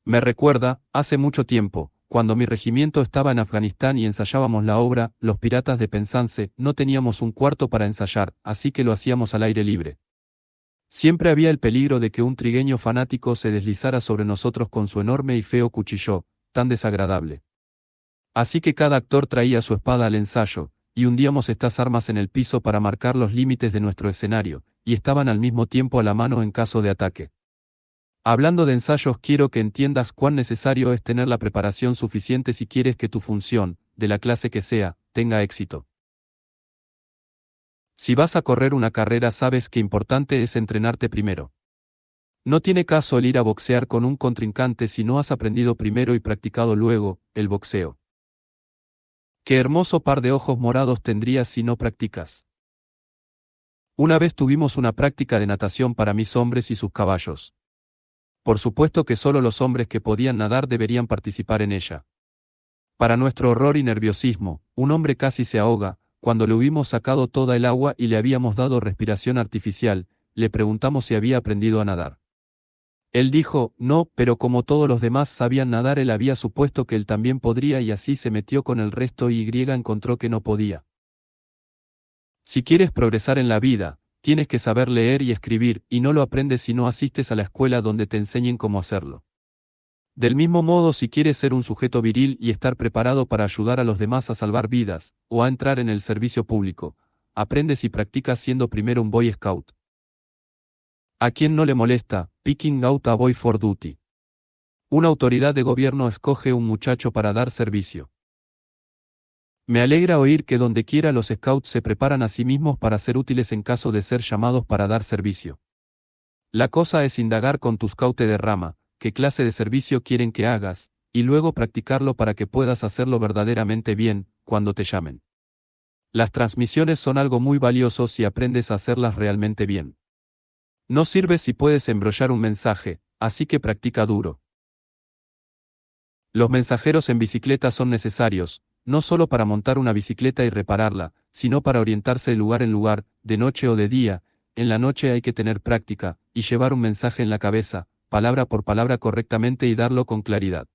Me recuerda, hace mucho tiempo, cuando mi regimiento estaba en Afganistán y ensayábamos la obra, Los Piratas de Penzance, no teníamos un cuarto para ensayar, así que lo hacíamos al aire libre. Siempre había el peligro de que un trigueño fanático se deslizara sobre nosotros con su enorme y feo cuchillo, tan desagradable. Así que cada actor traía su espada al ensayo, y hundíamos estas armas en el piso para marcar los límites de nuestro escenario, y estaban al mismo tiempo a la mano en caso de ataque. Hablando de ensayos, quiero que entiendas cuán necesario es tener la preparación suficiente si quieres que tu función, de la clase que sea, tenga éxito. Si vas a correr una carrera, sabes que importante es entrenarte primero. No tiene caso el ir a boxear con un contrincante si no has aprendido primero y practicado luego el boxeo. Qué hermoso par de ojos morados tendrías si no practicas. Una vez tuvimos una práctica de natación para mis hombres y sus caballos. Por supuesto que solo los hombres que podían nadar deberían participar en ella. Para nuestro horror y nerviosismo, un hombre casi se ahoga. Cuando le hubimos sacado toda el agua y le habíamos dado respiración artificial, le preguntamos si había aprendido a nadar. Él dijo, no, pero como todos los demás sabían nadar, él había supuesto que él también podría y así se metió con el resto y encontró que no podía. Si quieres progresar en la vida, tienes que saber leer y escribir, y no lo aprendes si no asistes a la escuela donde te enseñen cómo hacerlo. Del mismo modo, si quieres ser un sujeto viril y estar preparado para ayudar a los demás a salvar vidas, o a entrar en el servicio público, aprendes y practicas siendo primero un Boy Scout. ¿A quién no le molesta, picking out a boy for duty? Una autoridad de gobierno escoge un muchacho para dar servicio. Me alegra oír que donde quiera los Scouts se preparan a sí mismos para ser útiles en caso de ser llamados para dar servicio. La cosa es indagar con tus scout de rama, qué clase de servicio quieren que hagas, y luego practicarlo para que puedas hacerlo verdaderamente bien, cuando te llamen. Las transmisiones son algo muy valioso si aprendes a hacerlas realmente bien. No sirve si puedes embrollar un mensaje, así que practica duro. Los mensajeros en bicicleta son necesarios, no solo para montar una bicicleta y repararla, sino para orientarse de lugar en lugar, de noche o de día. En la noche hay que tener práctica, y llevar un mensaje en la cabeza, palabra por palabra correctamente y darlo con claridad.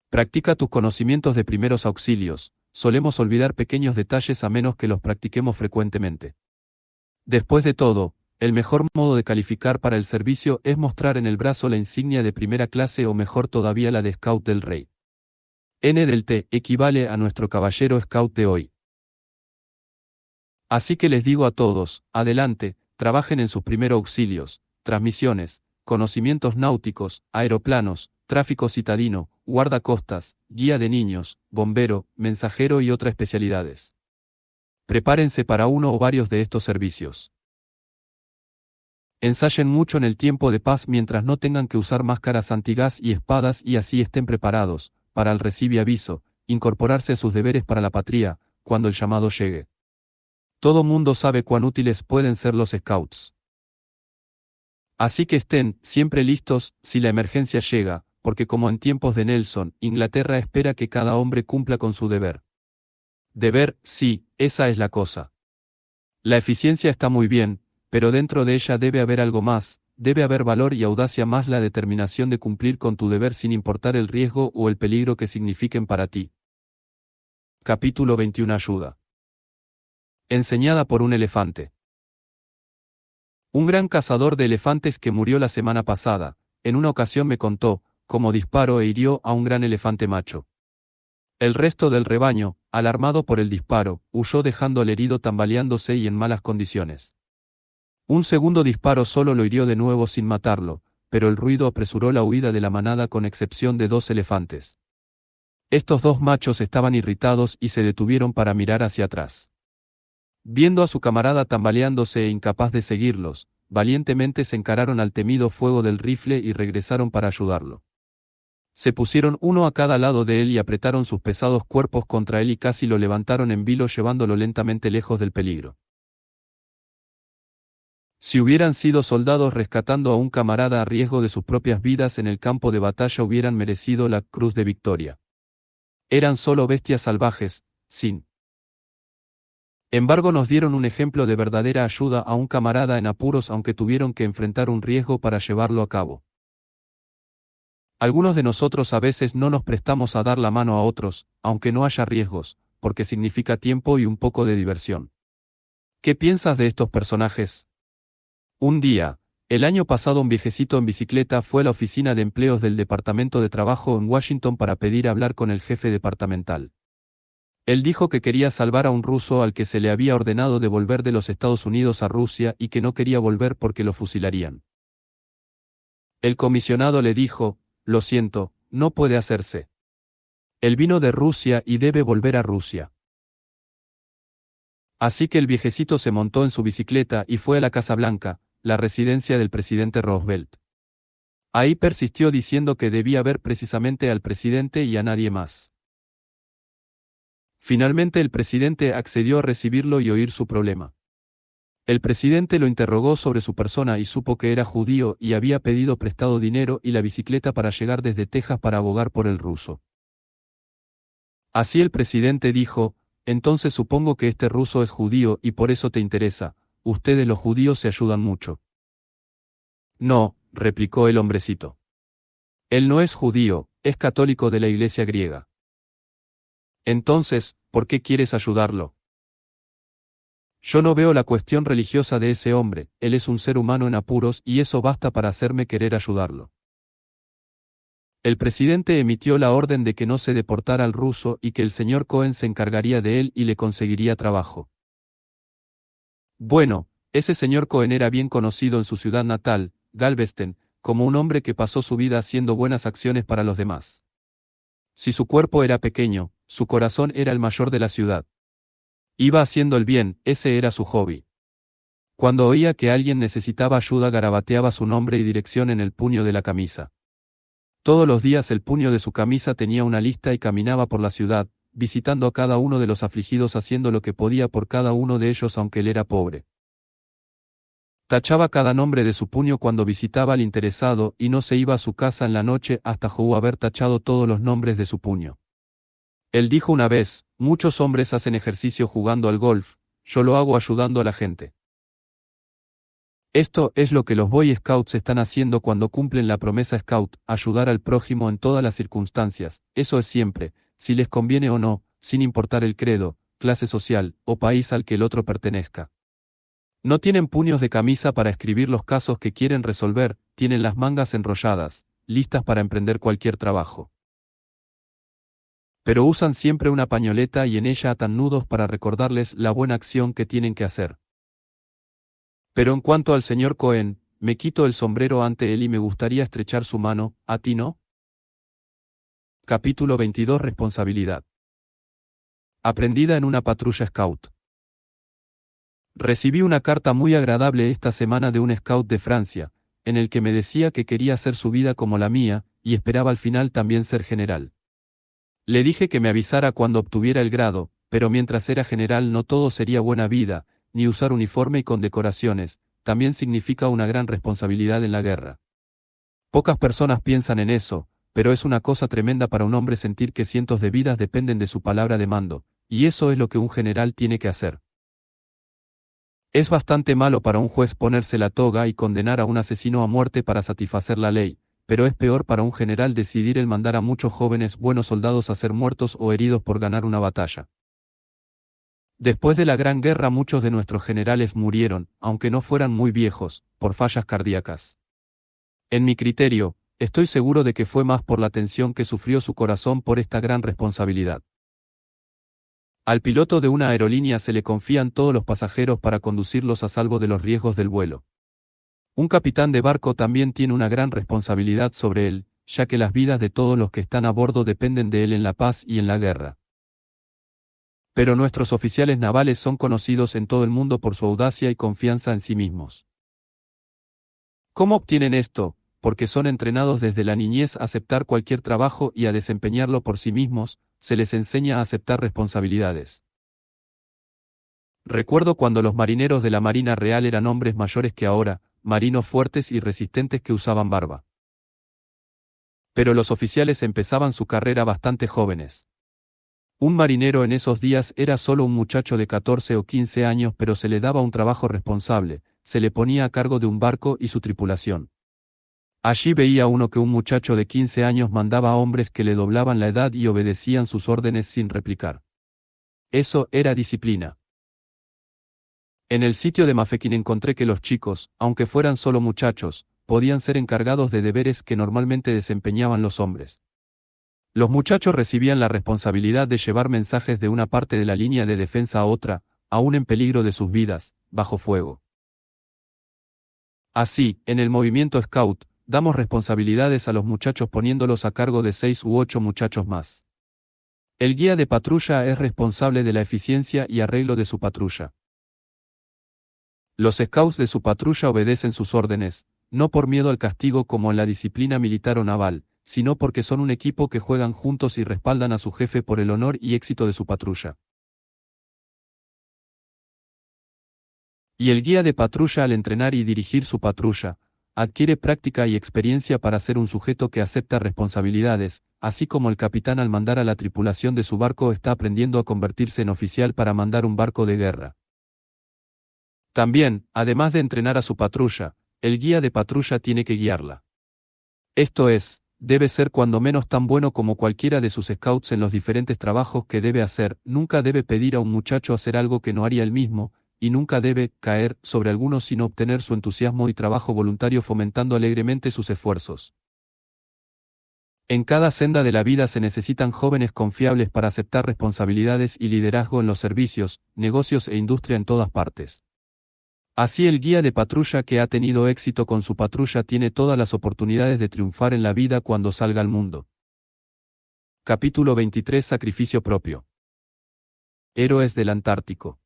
Practica tus conocimientos de primeros auxilios. Solemos olvidar pequeños detalles a menos que los practiquemos frecuentemente. Después de todo, el mejor modo de calificar para el servicio es mostrar en el brazo la insignia de primera clase o mejor todavía la de Scout del Rey. N del T equivale a nuestro caballero Scout de hoy. Así que les digo a todos, adelante, trabajen en sus primeros auxilios, transmisiones, conocimientos náuticos, aeroplanos, tráfico citadino, guardacostas, guía de niños, bombero, mensajero y otras especialidades. Prepárense para uno o varios de estos servicios. Ensayen mucho en el tiempo de paz mientras no tengan que usar máscaras antigas y espadas y así estén preparados, para el recibe aviso, incorporarse a sus deberes para la patria, cuando el llamado llegue. Todo mundo sabe cuán útiles pueden ser los Scouts. Así que estén siempre listos si la emergencia llega, porque como en tiempos de Nelson, Inglaterra espera que cada hombre cumpla con su deber. Deber, sí, esa es la cosa. La eficiencia está muy bien, pero dentro de ella debe haber algo más, debe haber valor y audacia, más la determinación de cumplir con tu deber sin importar el riesgo o el peligro que signifiquen para ti. Capítulo 21. Ayuda. Enseñada por un elefante. Un gran cazador de elefantes que murió la semana pasada, en una ocasión me contó cómo disparó e hirió a un gran elefante macho. El resto del rebaño, alarmado por el disparo, huyó dejando al herido tambaleándose y en malas condiciones. Un segundo disparo solo lo hirió de nuevo sin matarlo, pero el ruido apresuró la huida de la manada con excepción de 2 elefantes. Estos 2 machos estaban irritados y se detuvieron para mirar hacia atrás. Viendo a su camarada tambaleándose e incapaz de seguirlos, valientemente se encararon al temido fuego del rifle y regresaron para ayudarlo. Se pusieron uno a cada lado de él y apretaron sus pesados cuerpos contra él y casi lo levantaron en vilo llevándolo lentamente lejos del peligro. Si hubieran sido soldados rescatando a un camarada a riesgo de sus propias vidas en el campo de batalla hubieran merecido la cruz de victoria. Eran solo bestias salvajes, sin embargo nos dieron un ejemplo de verdadera ayuda a un camarada en apuros aunque tuvieron que enfrentar un riesgo para llevarlo a cabo. Algunos de nosotros a veces no nos prestamos a dar la mano a otros, aunque no haya riesgos, porque significa tiempo y un poco de diversión. ¿Qué piensas de estos personajes? Un día, el año pasado un viejecito en bicicleta fue a la oficina de empleos del Departamento de Trabajo en Washington para pedir hablar con el jefe departamental. Él dijo que quería salvar a un ruso al que se le había ordenado devolver de los Estados Unidos a Rusia y que no quería volver porque lo fusilarían. El comisionado le dijo, lo siento, no puede hacerse. Él vino de Rusia y debe volver a Rusia. Así que el viejecito se montó en su bicicleta y fue a la Casa Blanca, la residencia del presidente Roosevelt. Ahí persistió diciendo que debía ver precisamente al presidente y a nadie más. Finalmente el presidente accedió a recibirlo y oír su problema. El presidente lo interrogó sobre su persona y supo que era judío y había pedido prestado dinero y la bicicleta para llegar desde Texas para abogar por el ruso. Así el presidente dijo, entonces supongo que este ruso es judío y por eso te interesa, ustedes los judíos se ayudan mucho. No, replicó el hombrecito. Él no es judío, es católico de la iglesia griega. Entonces, ¿por qué quieres ayudarlo? Yo no veo la cuestión religiosa de ese hombre, él es un ser humano en apuros y eso basta para hacerme querer ayudarlo. El presidente emitió la orden de que no se deportara al ruso y que el señor Cohen se encargaría de él y le conseguiría trabajo. Bueno, ese señor Cohen era bien conocido en su ciudad natal, Galveston, como un hombre que pasó su vida haciendo buenas acciones para los demás. Si su cuerpo era pequeño, su corazón era el mayor de la ciudad. Iba haciendo el bien, ese era su hobby. Cuando oía que alguien necesitaba ayuda garabateaba su nombre y dirección en el puño de la camisa. Todos los días el puño de su camisa tenía una lista y caminaba por la ciudad, visitando a cada uno de los afligidos haciendo lo que podía por cada uno de ellos aunque él era pobre. Tachaba cada nombre de su puño cuando visitaba al interesado y no se iba a su casa en la noche hasta haber tachado todos los nombres de su puño. Él dijo una vez, muchos hombres hacen ejercicio jugando al golf, yo lo hago ayudando a la gente. Esto es lo que los Boy Scouts están haciendo cuando cumplen la promesa Scout, ayudar al prójimo en todas las circunstancias, eso es siempre, si les conviene o no, sin importar el credo, clase social, o país al que el otro pertenezca. No tienen puños de camisa para escribir los casos que quieren resolver, tienen las mangas enrolladas, listas para emprender cualquier trabajo. Pero usan siempre una pañoleta y en ella atan nudos para recordarles la buena acción que tienen que hacer. Pero en cuanto al señor Cohen, me quito el sombrero ante él y me gustaría estrechar su mano, ¿a ti no? Capítulo 22 Responsabilidad. Aprendida en una patrulla Scout. Recibí una carta muy agradable esta semana de un Scout de Francia, en el que me decía que quería hacer su vida como la mía, y esperaba al final también ser general. Le dije que me avisara cuando obtuviera el grado, pero mientras era general no todo sería buena vida, ni usar uniforme y condecoraciones, también significa una gran responsabilidad en la guerra. Pocas personas piensan en eso, pero es una cosa tremenda para un hombre sentir que cientos de vidas dependen de su palabra de mando, y eso es lo que un general tiene que hacer. Es bastante malo para un juez ponerse la toga y condenar a un asesino a muerte para satisfacer la ley, pero es peor para un general decidir el mandar a muchos jóvenes buenos soldados a ser muertos o heridos por ganar una batalla. Después de la Gran Guerra muchos de nuestros generales murieron, aunque no fueran muy viejos, por fallas cardíacas. En mi criterio, estoy seguro de que fue más por la tensión que sufrió su corazón por esta gran responsabilidad. Al piloto de una aerolínea se le confían todos los pasajeros para conducirlos a salvo de los riesgos del vuelo. Un capitán de barco también tiene una gran responsabilidad sobre él, ya que las vidas de todos los que están a bordo dependen de él en la paz y en la guerra. Pero nuestros oficiales navales son conocidos en todo el mundo por su audacia y confianza en sí mismos. ¿Cómo obtienen esto? Porque son entrenados desde la niñez a aceptar cualquier trabajo y a desempeñarlo por sí mismos, se les enseña a aceptar responsabilidades. Recuerdo cuando los marineros de la Marina Real eran hombres mayores que ahora, marinos fuertes y resistentes que usaban barba. Pero los oficiales empezaban su carrera bastante jóvenes. Un marinero en esos días era solo un muchacho de 14 o 15 años, pero se le daba un trabajo responsable, se le ponía a cargo de un barco y su tripulación. Allí veía uno que un muchacho de 15 años mandaba a hombres que le doblaban la edad y obedecían sus órdenes sin replicar. Eso era disciplina. En el sitio de Mafeking encontré que los chicos, aunque fueran solo muchachos, podían ser encargados de deberes que normalmente desempeñaban los hombres. Los muchachos recibían la responsabilidad de llevar mensajes de una parte de la línea de defensa a otra, aún en peligro de sus vidas, bajo fuego. Así, en el movimiento Scout, damos responsabilidades a los muchachos poniéndolos a cargo de 6 u 8 muchachos más. El guía de patrulla es responsable de la eficiencia y arreglo de su patrulla. Los scouts de su patrulla obedecen sus órdenes, no por miedo al castigo como en la disciplina militar o naval, sino porque son un equipo que juegan juntos y respaldan a su jefe por el honor y éxito de su patrulla. Y el guía de patrulla, al entrenar y dirigir su patrulla, adquiere práctica y experiencia para ser un sujeto que acepta responsabilidades, así como el capitán al mandar a la tripulación de su barco está aprendiendo a convertirse en oficial para mandar un barco de guerra. También, además de entrenar a su patrulla, el guía de patrulla tiene que guiarla. Esto es, debe ser cuando menos tan bueno como cualquiera de sus scouts en los diferentes trabajos que debe hacer, nunca debe pedir a un muchacho hacer algo que no haría él mismo, y nunca debe caer sobre algunos sino obtener su entusiasmo y trabajo voluntario fomentando alegremente sus esfuerzos. En cada senda de la vida se necesitan jóvenes confiables para aceptar responsabilidades y liderazgo en los servicios, negocios e industria en todas partes. Así el guía de patrulla que ha tenido éxito con su patrulla tiene todas las oportunidades de triunfar en la vida cuando salga al mundo. Capítulo 23 Sacrificio propio. Héroes del Antártico.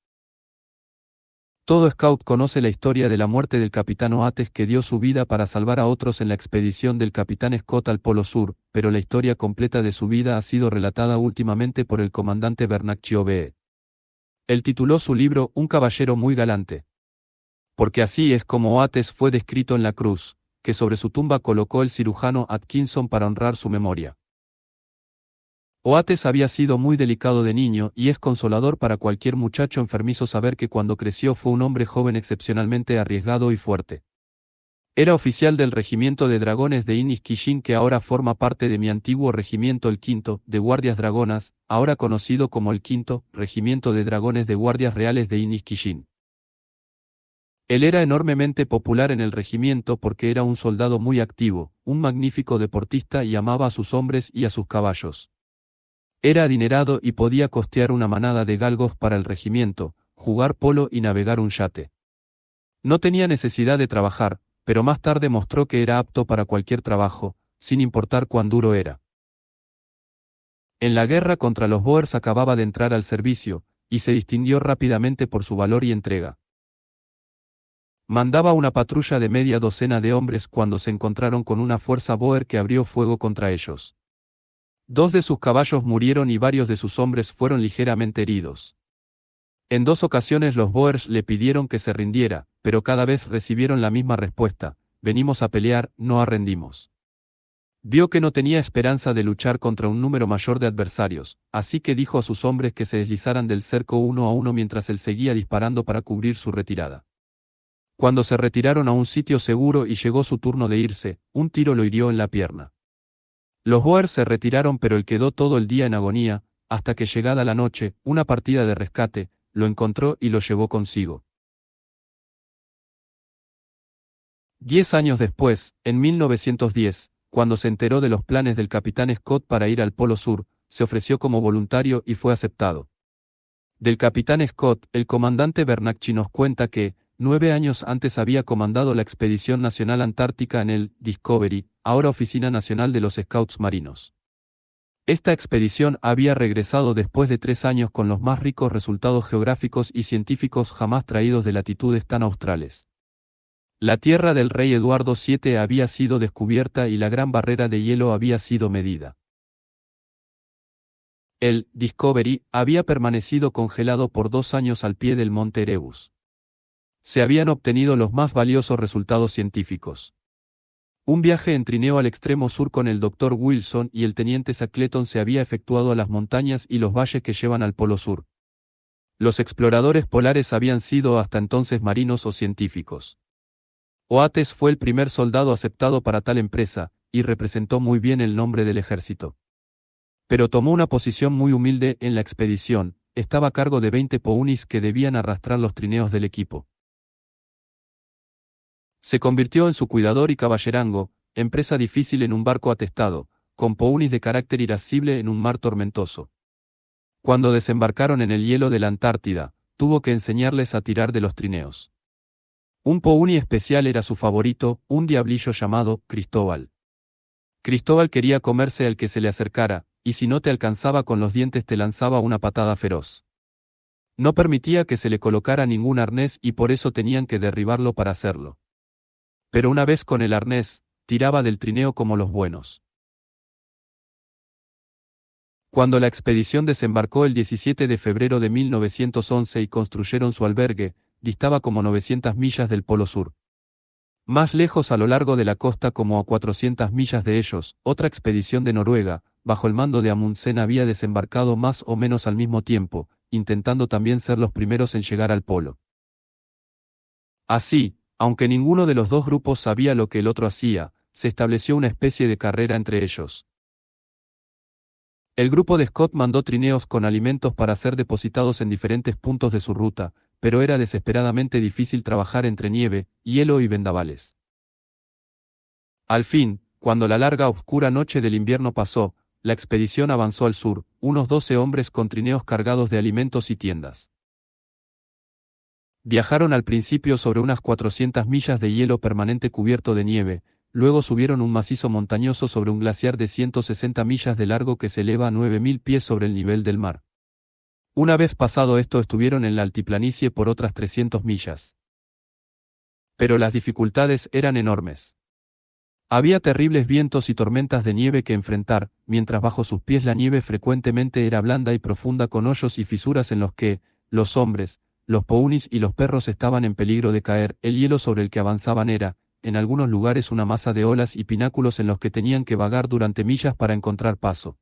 Todo scout conoce la historia de la muerte del capitán Oates que dio su vida para salvar a otros en la expedición del capitán Scott al Polo Sur, pero la historia completa de su vida ha sido relatada últimamente por el comandante Bernacchi Obee. Él tituló su libro Un caballero muy galante. Porque así es como Oates fue descrito en la cruz, que sobre su tumba colocó el cirujano Atkinson para honrar su memoria. Oates había sido muy delicado de niño y es consolador para cualquier muchacho enfermizo saber que cuando creció fue un hombre joven excepcionalmente arriesgado y fuerte. Era oficial del regimiento de dragones de Inniskillin que ahora forma parte de mi antiguo regimiento el quinto, de guardias dragonas, ahora conocido como el quinto, regimiento de dragones de guardias reales de Inniskillin. Él era enormemente popular en el regimiento porque era un soldado muy activo, un magnífico deportista y amaba a sus hombres y a sus caballos. Era adinerado y podía costear una manada de galgos para el regimiento, jugar polo y navegar un yate. No tenía necesidad de trabajar, pero más tarde mostró que era apto para cualquier trabajo, sin importar cuán duro era. En la guerra contra los Boers acababa de entrar al servicio, y se distinguió rápidamente por su valor y entrega. Mandaba una patrulla de media docena de hombres cuando se encontraron con una fuerza Boer que abrió fuego contra ellos. 2 de sus caballos murieron y varios de sus hombres fueron ligeramente heridos. En 2 ocasiones los Boers le pidieron que se rindiera, pero cada vez recibieron la misma respuesta: venimos a pelear, no a rendimos. Vio que no tenía esperanza de luchar contra un número mayor de adversarios, así que dijo a sus hombres que se deslizaran del cerco uno a uno mientras él seguía disparando para cubrir su retirada. Cuando se retiraron a un sitio seguro y llegó su turno de irse, un tiro lo hirió en la pierna. Los Boers se retiraron pero él quedó todo el día en agonía, hasta que llegada la noche, una partida de rescate, lo encontró y lo llevó consigo. 10 años después, en 1910, cuando se enteró de los planes del capitán Scott para ir al Polo Sur, se ofreció como voluntario y fue aceptado. Del capitán Scott, el comandante Bernacchi nos cuenta que, 9 años antes había comandado la Expedición Nacional Antártica en el Discovery, ahora Oficina Nacional de los Scouts Marinos. Esta expedición había regresado después de 3 años con los más ricos resultados geográficos y científicos jamás traídos de latitudes tan australes. La tierra del rey Eduardo VII había sido descubierta y la gran barrera de hielo había sido medida. El Discovery había permanecido congelado por 2 años al pie del monte Erebus. Se habían obtenido los más valiosos resultados científicos. Un viaje en trineo al extremo sur con el Dr. Wilson y el teniente Shackleton se había efectuado a las montañas y los valles que llevan al Polo Sur. Los exploradores polares habían sido hasta entonces marinos o científicos. Oates fue el primer soldado aceptado para tal empresa, y representó muy bien el nombre del ejército. Pero tomó una posición muy humilde en la expedición, estaba a cargo de 20 ponies que debían arrastrar los trineos del equipo. Se convirtió en su cuidador y caballerango, empresa difícil en un barco atestado, con ponies de carácter irascible en un mar tormentoso. Cuando desembarcaron en el hielo de la Antártida, tuvo que enseñarles a tirar de los trineos. Un pony especial era su favorito, un diablillo llamado Cristóbal. Cristóbal quería comerse al que se le acercara, y si no te alcanzaba con los dientes te lanzaba una patada feroz. No permitía que se le colocara ningún arnés y por eso tenían que derribarlo para hacerlo. Pero una vez con el arnés, tiraba del trineo como los buenos. Cuando la expedición desembarcó el 17 de febrero de 1911 y construyeron su albergue, distaba como 900 millas del Polo Sur. Más lejos a lo largo de la costa como a 400 millas de ellos, otra expedición de Noruega, bajo el mando de Amundsen había desembarcado más o menos al mismo tiempo, intentando también ser los primeros en llegar al polo. Así, aunque ninguno de los dos grupos sabía lo que el otro hacía, se estableció una especie de carrera entre ellos. El grupo de Scott mandó trineos con alimentos para ser depositados en diferentes puntos de su ruta, pero era desesperadamente difícil trabajar entre nieve, hielo y vendavales. Al fin, cuando la larga oscura noche del invierno pasó, la expedición avanzó al sur, unos 12 hombres con trineos cargados de alimentos y tiendas. Viajaron al principio sobre unas 400 millas de hielo permanente cubierto de nieve, luego subieron un macizo montañoso sobre un glaciar de 160 millas de largo que se eleva a 9.000 pies sobre el nivel del mar. Una vez pasado esto estuvieron en la altiplanicie por otras 300 millas. Pero las dificultades eran enormes. Había terribles vientos y tormentas de nieve que enfrentar, mientras bajo sus pies la nieve frecuentemente era blanda y profunda con hoyos y fisuras en los que, los hombres, los ponies y los perros estaban en peligro de caer. El hielo sobre el que avanzaban era, en algunos lugares, una masa de olas y pináculos en los que tenían que vagar durante millas para encontrar paso.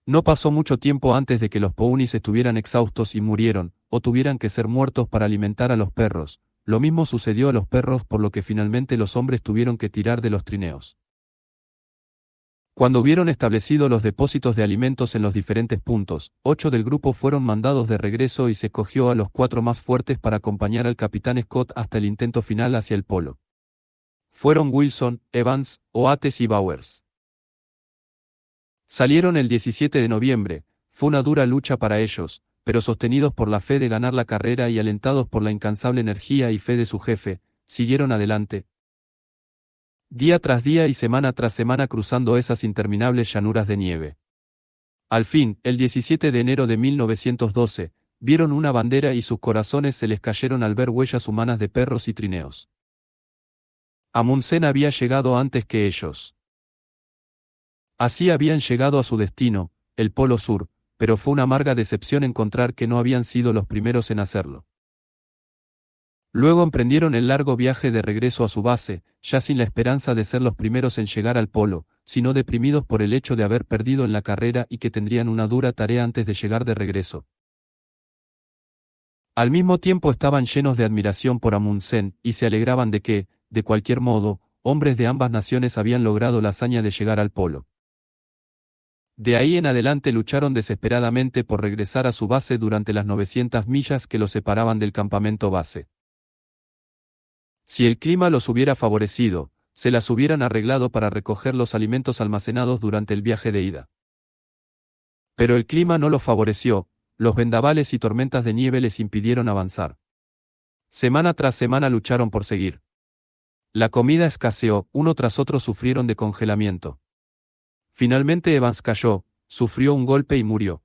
No pasó mucho tiempo antes de que los ponies estuvieran exhaustos y murieron, o tuvieran que ser muertos para alimentar a los perros. Lo mismo sucedió a los perros, por lo que finalmente los hombres tuvieron que tirar de los trineos. Cuando hubieron establecido los depósitos de alimentos en los diferentes puntos, 8 del grupo fueron mandados de regreso y se escogió a los 4 más fuertes para acompañar al capitán Scott hasta el intento final hacia el polo. Fueron Wilson, Evans, Oates y Bowers. Salieron el 17 de noviembre, fue una dura lucha para ellos, pero sostenidos por la fe de ganar la carrera y alentados por la incansable energía y fe de su jefe, siguieron adelante. Día tras día y semana tras semana cruzando esas interminables llanuras de nieve. Al fin, el 17 de enero de 1912, vieron una bandera y sus corazones se les cayeron al ver huellas humanas de perros y trineos. Amundsen había llegado antes que ellos. Así habían llegado a su destino, el Polo Sur, pero fue una amarga decepción encontrar que no habían sido los primeros en hacerlo. Luego emprendieron el largo viaje de regreso a su base, ya sin la esperanza de ser los primeros en llegar al polo, sino deprimidos por el hecho de haber perdido en la carrera y que tendrían una dura tarea antes de llegar de regreso. Al mismo tiempo estaban llenos de admiración por Amundsen, y se alegraban de que, de cualquier modo, hombres de ambas naciones habían logrado la hazaña de llegar al polo. De ahí en adelante lucharon desesperadamente por regresar a su base durante las 900 millas que los separaban del campamento base. Si el clima los hubiera favorecido, se las hubieran arreglado para recoger los alimentos almacenados durante el viaje de ida. Pero el clima no los favoreció, los vendavales y tormentas de nieve les impidieron avanzar. Semana tras semana lucharon por seguir. La comida escaseó, uno tras otro sufrieron de congelamiento. Finalmente Evans cayó, sufrió un golpe y murió.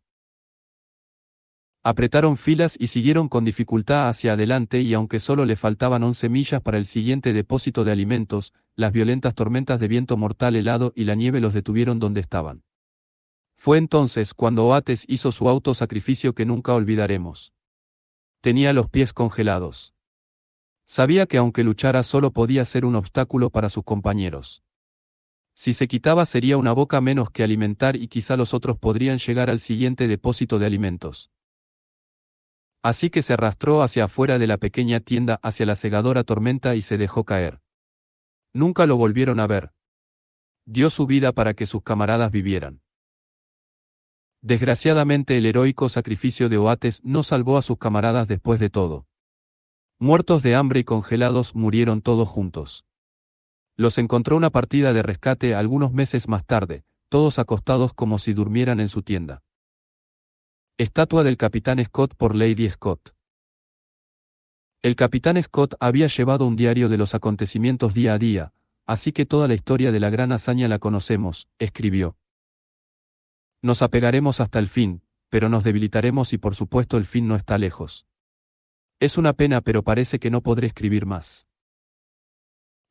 Apretaron filas y siguieron con dificultad hacia adelante y aunque solo le faltaban 11 millas para el siguiente depósito de alimentos, las violentas tormentas de viento mortal helado y la nieve los detuvieron donde estaban. Fue entonces cuando Oates hizo su autosacrificio que nunca olvidaremos. Tenía los pies congelados. Sabía que aunque luchara solo podía ser un obstáculo para sus compañeros. Si se quitaba sería una boca menos que alimentar y quizá los otros podrían llegar al siguiente depósito de alimentos. Así que se arrastró hacia afuera de la pequeña tienda hacia la cegadora tormenta y se dejó caer. Nunca lo volvieron a ver. Dio su vida para que sus camaradas vivieran. Desgraciadamente el heroico sacrificio de Oates no salvó a sus camaradas después de todo. Muertos de hambre y congelados murieron todos juntos. Los encontró una partida de rescate algunos meses más tarde, todos acostados como si durmieran en su tienda. Estatua del Capitán Scott por Lady Scott. El Capitán Scott había llevado un diario de los acontecimientos día a día, así que toda la historia de la gran hazaña la conocemos, escribió. Nos apegaremos hasta el fin, pero nos debilitaremos y por supuesto el fin no está lejos. Es una pena pero parece que no podré escribir más.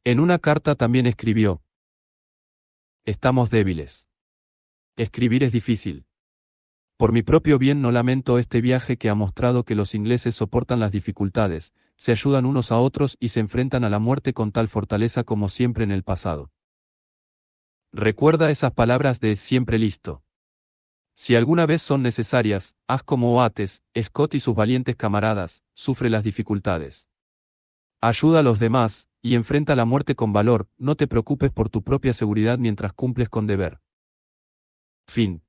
En una carta también escribió. Estamos débiles. Escribir es difícil. Por mi propio bien no lamento este viaje que ha mostrado que los ingleses soportan las dificultades, se ayudan unos a otros y se enfrentan a la muerte con tal fortaleza como siempre en el pasado. Recuerda esas palabras de siempre listo. Si alguna vez son necesarias, haz como Oates, Scott y sus valientes camaradas, sufre las dificultades. Ayuda a los demás, y enfrenta la muerte con valor, no te preocupes por tu propia seguridad mientras cumples con deber. Fin.